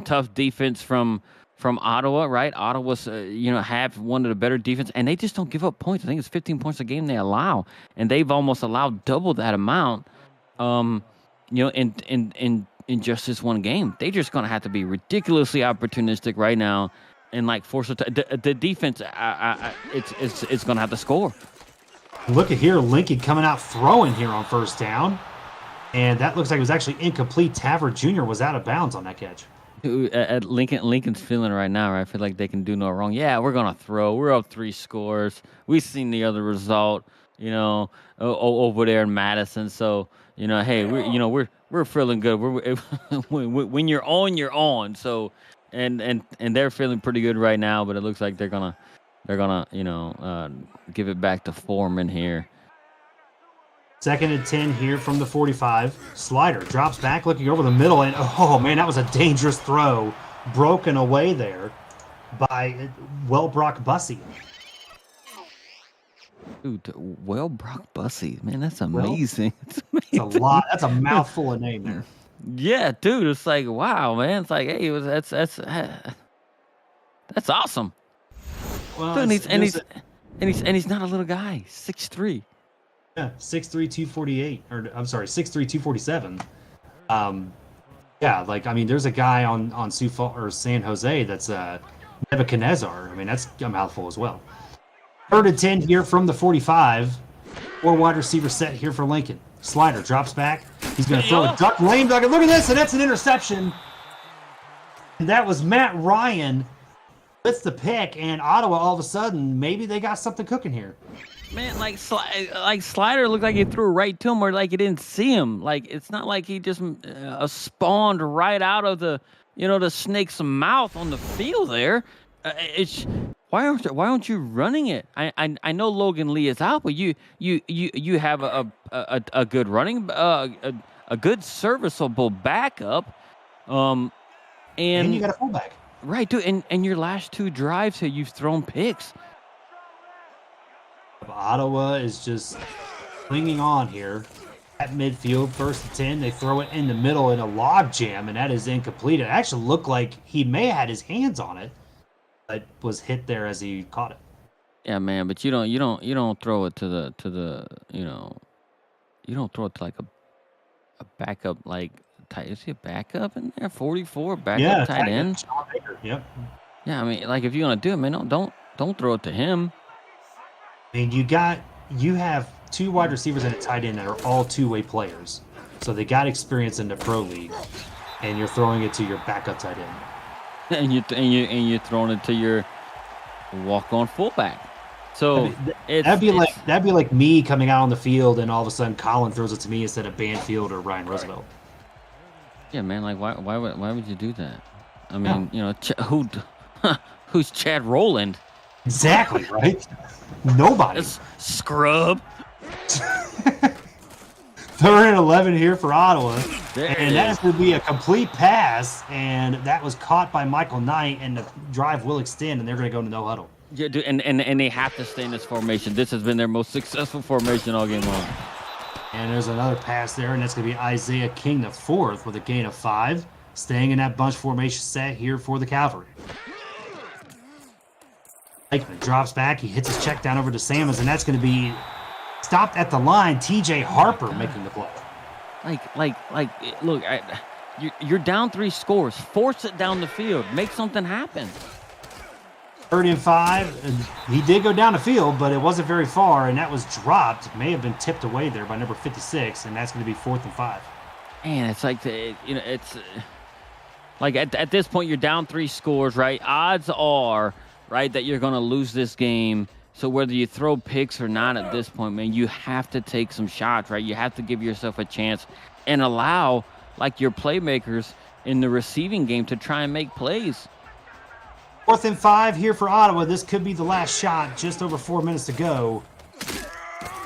tough defense from Ottawa, right? Ottawa's, have one of the better defense, and they just don't give up points. I think it's 15 points a game they allow, and they've almost allowed double that amount, in just this one game. They're just going to have to be ridiculously opportunistic right now and, force the defense, it's going to have to score. Look at here, Lincoln coming out throwing here on 1st down. And that looks like it was actually incomplete. Tavert Jr. was out of bounds on that catch. At Lincoln's feeling right now, right? I feel like they can do no wrong. Yeah, we're gonna throw. We're up 3 scores. We've seen the other result, over there in Madison. So, hey, we're feeling good. When you're on, you're on. So, and they're feeling pretty good right now. But it looks like they're gonna give it back to Foreman here. 2nd and 10 here from the 45. Slider drops back, looking over the middle, and oh man, that was a dangerous throw, broken away there by Brock Bussey. Dude, Brock Bussey, man, that's amazing. It's a lot. That's a mouthful of name there. Yeah, dude, it's like wow, man. It's like hey, that's awesome. Well, dude, he's not a little guy, 6'3". Yeah, 6'3", 248, or I'm sorry, 6'3", 247. There's a guy on Sioux Falls or San Jose that's Nebuchadnezzar. I mean, that's a mouthful as well. 3rd and 10 here from the 45. 4 wide receiver set here for Lincoln. Slider drops back. He's going to throw a duck, lame duck, and look at this, and that's an interception. And that was Matt Ryan with the pick, and Ottawa all of a sudden, maybe they got something cooking here. Man, Slider looked like he threw right to him, or like he didn't see him. Like it's not like he just spawned right out of the snake's mouth on the field there. Why aren't you running it? I know Logan Lee is out, but you have a good running a good serviceable backup, and you got a fullback, right, dude. And your last 2 drives here, you've thrown picks. Ottawa is just clinging on here at midfield. 1st and 10. They throw it in the middle in a log jam, and that is incomplete. It actually looked like he may have had his hands on it, but was hit there as he caught it. Yeah, man, but you don't throw it to the you don't throw it to like a backup like tight. Is he a backup in there? 44 backup Yeah, tight end. Sean Baker. Yep. Yeah, I mean, like if you're gonna do it, man, don't throw it to him. I mean, you have 2 wide receivers and a tight end that are all two-way players, so they got experience in the pro league, and you're throwing it to your backup tight end. And you're throwing it to your walk-on fullback. So That'd be like me coming out on the field and all of a sudden Colin throws it to me instead of Banfield or Ryan Roosevelt. yeah, man. Like why would you do that? I mean, who's Chad Rowland? Exactly, right? Nobody. That's scrub. 3rd and 11 here for Ottawa. There it And that's is. going to be a complete pass, and that was caught by Michael Knight, and the drive will extend, and they're going to go into no huddle. Yeah, dude, and they have to stay in this formation. This has been their most successful formation all game long. And there's another pass there, and that's going to be Isaiah King the 4th with a gain of 5, staying in that bunch formation set here for the Cavalry. Lakeman drops back. He hits his check down over to Sammons, and that's going to be stopped at the line. T.J. Harper making the play. Look, you're down 3 scores. Force it down the field. Make something happen. 3rd and 5. And he did go down the field, but it wasn't very far, and that was dropped. May have been tipped away there by number 56, and that's going to be 4th and 5. Man, it's like it's like at this point you're down 3 scores, right? Odds are, right, that you're gonna lose this game. So whether you throw picks or not at this point, man, you have to take some shots, right? You have to give yourself a chance and allow like your playmakers in the receiving game to try and make plays. 4th and 5 here for Ottawa. This could be the last shot. Just over 4 minutes to go.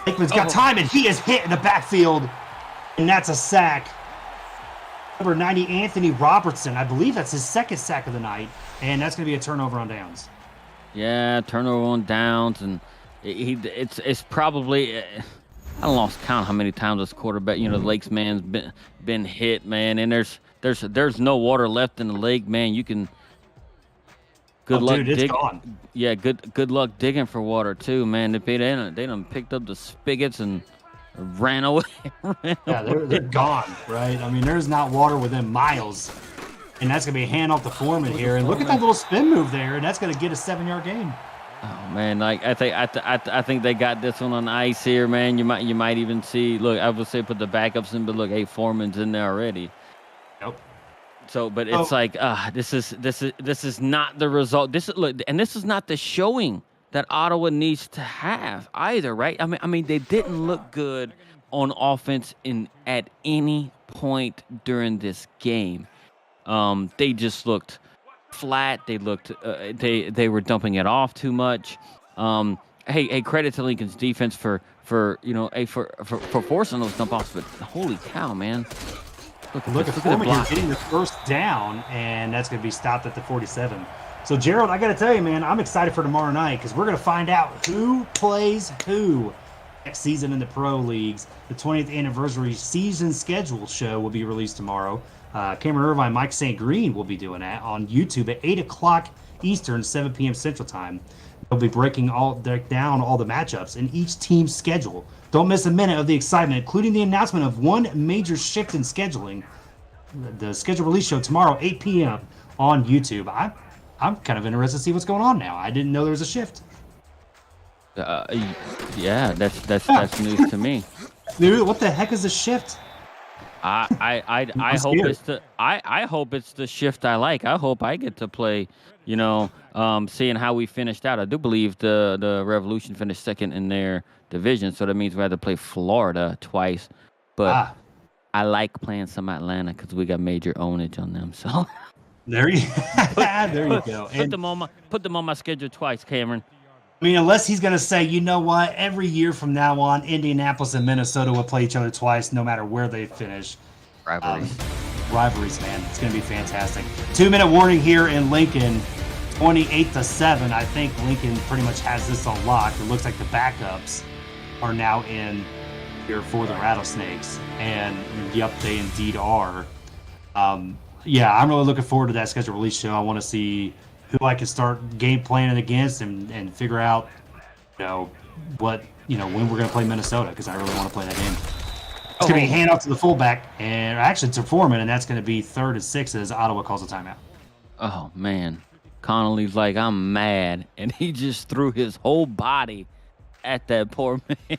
Lakeman's got time, and he is hit in the backfield, and that's a sack. Number 90, Anthony Robertson. I believe that's his 2nd sack of the night, and that's going to be a turnover on downs. Yeah, turnover on downs, and it's probably I lost count how many times this quarterback, the Lakes man's been hit, man, and there's no water left in the lake, man. You can good luck dude, it's digging. gone. Yeah, good luck digging for water too, man. They done picked up the spigots and ran away. Yeah, they're gone, right? I mean, there's not water within miles. And that's going to be a hand off the foreman here. And look at that little spin move there, and that's going to get a 7-yard gain. Oh man, like I think they got this one on ice here, man. You might even see. Look, I would say put the backups in, but look, Foreman's in there already. Nope. So, but it's like this is not the result. This is not the showing that Ottawa needs to have either, right? I mean they didn't look good on offense at any point during this game. They just looked flat. They looked they were dumping it off too much. Hey, credit to Lincoln's defense for forcing those dump offs. But holy cow, man! Look at Foreman here getting the 1st down, and that's going to be stopped at the 47. So, Gerald, I got to tell you, man, I'm excited for tomorrow night because we're going to find out who plays who next season in the pro leagues. The 20th anniversary season schedule show will be released tomorrow. Cameron Irvine, Mike St. Green will be doing that on YouTube at 8 o'clock Eastern, 7 p.m. Central Time. They'll be breaking down all the matchups in each team's schedule. Don't miss a minute of the excitement, including the announcement of one major shift in scheduling. The schedule release show tomorrow, 8 p.m. on YouTube. I'm kind of interested to see what's going on now. I didn't know there was a shift. Yeah, that's news to me. Dude, what the heck is a shift? I hope it's the shift I like. I hope I get to play, seeing how we finished out. I do believe the Revolution finished 2nd in their division, so that means we had to play Florida twice. But I like playing some Atlanta because we got major ownage on them. So there you go. Put them on my schedule twice, Cameron. I mean, unless he's going to say, you know what, every year from now on, Indianapolis and Minnesota will play each other twice, no matter where they finish. Rivalries, man. It's going to be fantastic. 2-minute warning here in Lincoln, 28-7. I think Lincoln pretty much has this on lock. It looks like the backups are now in here for the Rattlesnakes, and yep, they indeed are. Yeah, I'm really looking forward to that schedule release show. I want to see who I can start game planning against and figure out when we're going to play Minnesota, because I really want to play that game. It's going to be a handoff to the fullback, and actually to Foreman, and that's going to be 3rd and 6 as Ottawa calls a timeout. Oh, man. Connolly's like, I'm mad. And he just threw his whole body at that poor man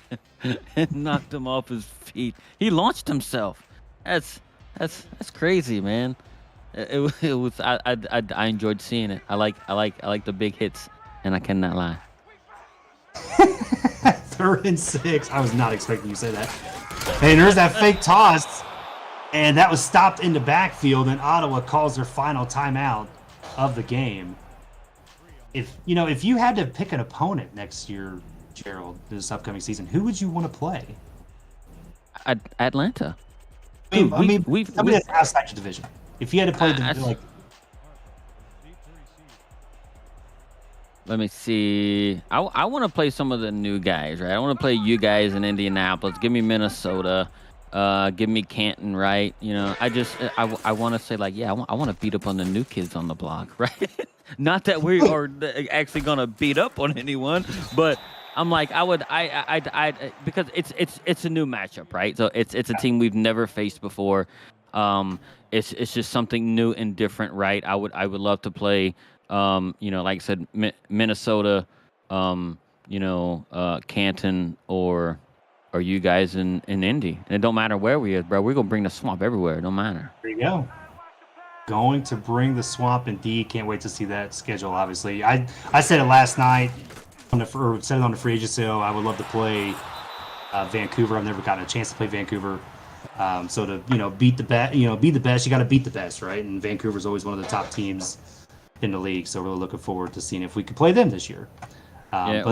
and knocked him off his feet. He launched himself. That's crazy, man. It was I enjoyed seeing it. I like the big hits, and I cannot lie. 3rd and 6. I was not expecting you to say that. And there's that fake toss, and that was stopped in the backfield, and Ottawa calls their final timeout of the game. If you had to pick an opponent next year, Gerald, this upcoming season, who would you want to play? Atlanta. We've that's outside your division. If you had to play let me see. I want to play some of the new guys, right? I want to play you guys in Indianapolis. Give me Minnesota. Give me Canton, right? I want to say I want to beat up on the new kids on the block, right? Not that we are actually gonna beat up on anyone, but I'm like I because it's a new matchup, right? So it's a team we've never faced before. It's just something new and different, right? I would love to play. Like I said, Minnesota, Canton, or you guys in Indy. And it don't matter where we are, bro. We're gonna bring the swamp everywhere. It don't matter. There you go. Going to bring the swamp indeed. Can't wait to see that schedule. Obviously, I said it last night said it on the free agent sale. I would love to play Vancouver. I've never gotten a chance to play Vancouver. So to beat the best, be the best, you got to beat the best, right? And Vancouver's always one of the top teams in the league. So really looking forward to seeing if we could play them this year. I would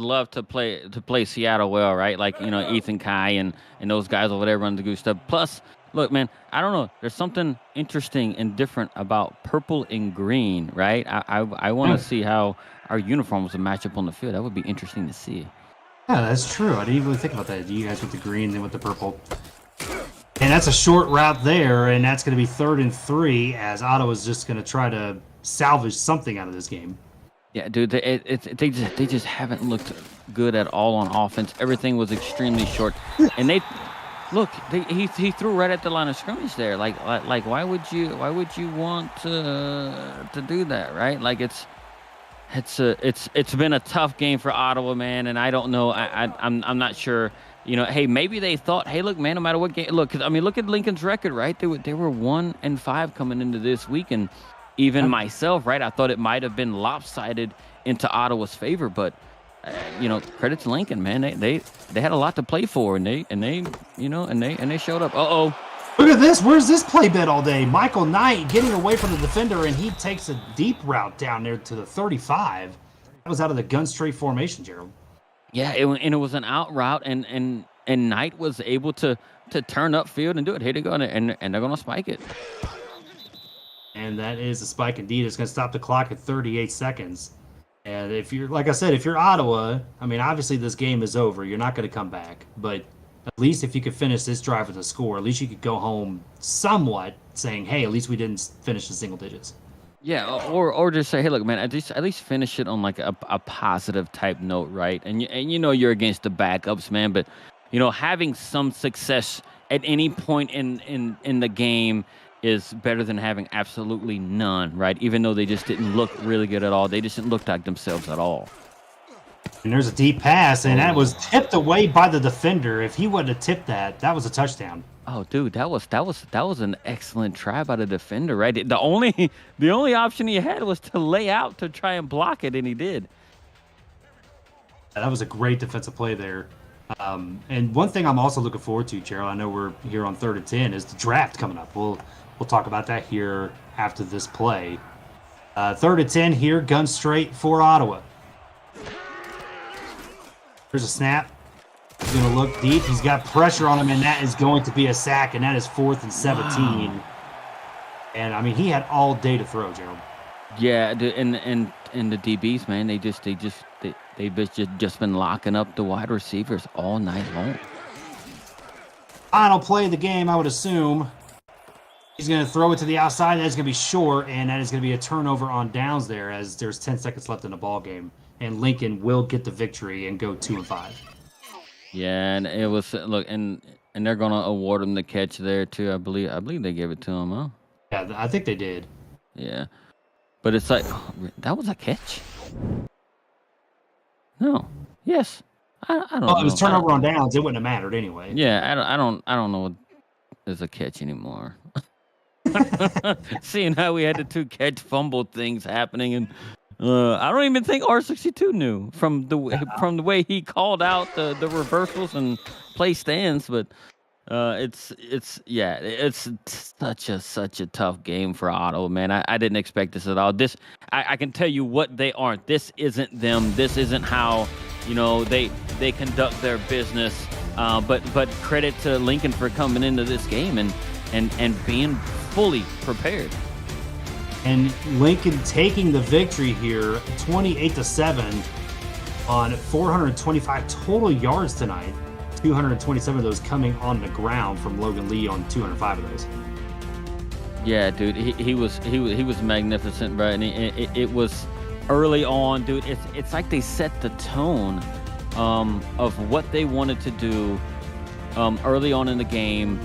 love to play Seattle well, right? Like Ethan Kai and those guys over there running the good stuff. Plus, look, man, I don't know. There's something interesting and different about purple and green, right? I want to see how our uniforms will match up on the field. That would be interesting to see. Yeah, that's true. I didn't even really think about that. You guys with the green, then with the purple. And that's a short route there, and that's going to be 3rd and 3 as Ottawa's just going to try to salvage something out of this game. Yeah, dude, they just haven't looked good at all on offense. Everything was extremely short, and he threw right at the line of scrimmage there. Like why would you want to do that, right? Like it's been a tough game for Ottawa, man, and I don't know. I'm not sure. Hey, maybe they thought, hey, look, man, no matter what game, look at Lincoln's record, right? They were 1-5 coming into this week, and even myself, right? I thought it might have been lopsided into Ottawa's favor, but credit to Lincoln, man. They had a lot to play for, and they showed up. Look at this. Where's this play bit all day? Michael Knight getting away from the defender, and he takes a deep route down there to the 35. That was out of the gun straight formation, Gerald. Yeah, it was an out route, and Knight was able to turn upfield and do it. Here they go, and they're gonna spike it. And that is a spike indeed. It's gonna stop the clock at 38 seconds. And if you're, like I said, if you're Ottawa, I mean, obviously this game is over. You're not gonna come back, but at least if you could finish this drive with a score, at least you could go home somewhat saying, hey, at least we didn't finish the single digits. Yeah, or just say, hey, look, man, at least finish it on like a positive type note, right? And you're against the backups, man, but having some success at any point in the game is better than having absolutely none, right? Even though they just didn't look really good at all, they just didn't look like themselves at all. And there's a deep pass, and that was tipped away by the defender. If he wouldn't have tipped that was a touchdown. Oh, dude, that was an excellent try by the defender, right? The only option he had was to lay out to try and block it, and he did. That was a great defensive play there. And one thing I'm also looking forward to, Gerald, I know we're here on 3rd and 10, is the draft coming up. We'll talk about that here after this play. 3rd and 10 here, gun straight for Ottawa. There's a snap. He's going to look deep. He's got pressure on him, and that is going to be a sack, and that is 4th and 17. Wow. And, I mean, he had all day to throw, Gerald. Yeah, and the DBs, man, they've just been locking up the wide receivers all night long. Final play of the game, I would assume. He's going to throw it to the outside. That is going to be short, and that is going to be a turnover on downs there as there's 10 seconds left in the ball game. and Lincoln will get the victory and go 2-5. Yeah, and it was look, and they're gonna award him the catch there too. I believe they gave it to him, huh? Yeah, I think they did. Yeah, but it's like that was a catch. No. Yes. I don't know. It was turnover on downs. It wouldn't have mattered anyway. Yeah, I don't know what is a catch anymore. Seeing how we had the two catch fumble things happening, and I don't even think R62 knew from the way he called out the reversals and play stands, but it's such a tough game for Ottawa, man. I didn't expect this at all. I can tell you what they aren't. This isn't them. This isn't how they conduct their business. But credit to Lincoln for coming into this game and being fully prepared. And Lincoln taking the victory here, 28-7 on 425 total yards tonight. 227 of those coming on the ground from Logan Lee on 205 of those. Yeah, dude, he was magnificent, bro. And it was early on, dude. It's like they set the tone of what they wanted to do early on in the game,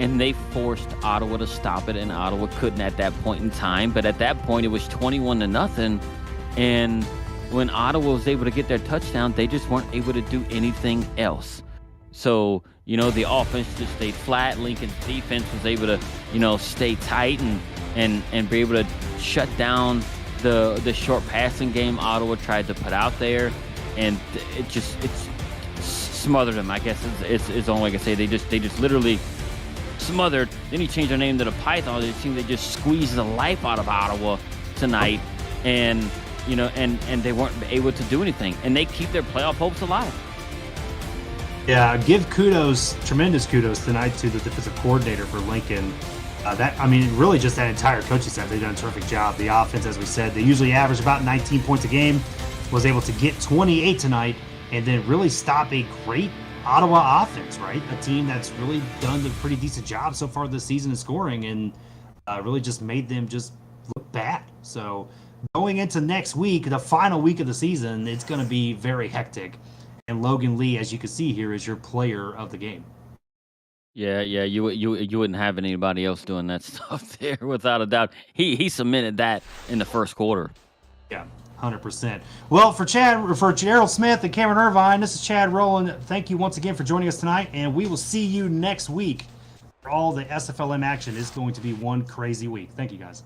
and they forced Ottawa to stop it, and Ottawa couldn't at that point in time. But at that point, it was 21-0, and when Ottawa was able to get their touchdown, they just weren't able to do anything else. So, the offense just stayed flat. Lincoln's defense was able to, stay tight and be able to shut down the short passing game Ottawa tried to put out there. And it's smothered them, I guess is the only way I can say. They just literally smothered. Then he changed their name to the Python. It seemed they just squeezed the life out of Ottawa tonight. And, and they weren't able to do anything. And they keep their playoff hopes alive. Yeah, give tremendous kudos tonight to the defensive coordinator for Lincoln. Really just that entire coaching staff. They've done a terrific job. The offense, as we said, they usually average about 19 points a game, was able to get 28 tonight and then really stop a great Ottawa offense, right? A team that's really done a pretty decent job so far this season in scoring and really just made them just look bad. So going into next week, the final week of the season, it's going to be very hectic. And Logan Lee, as you can see here, is your player of the game. Yeah, you wouldn't have anybody else doing that stuff there without a doubt. He cemented that in the first quarter. Yeah, 100%. Well, for Gerald Smith and Cameron Irvine, this is Chad Rowland. Thank you once again for joining us tonight, and we will see you next week for all the SFLm action. It's going to be one crazy week. Thank you, guys.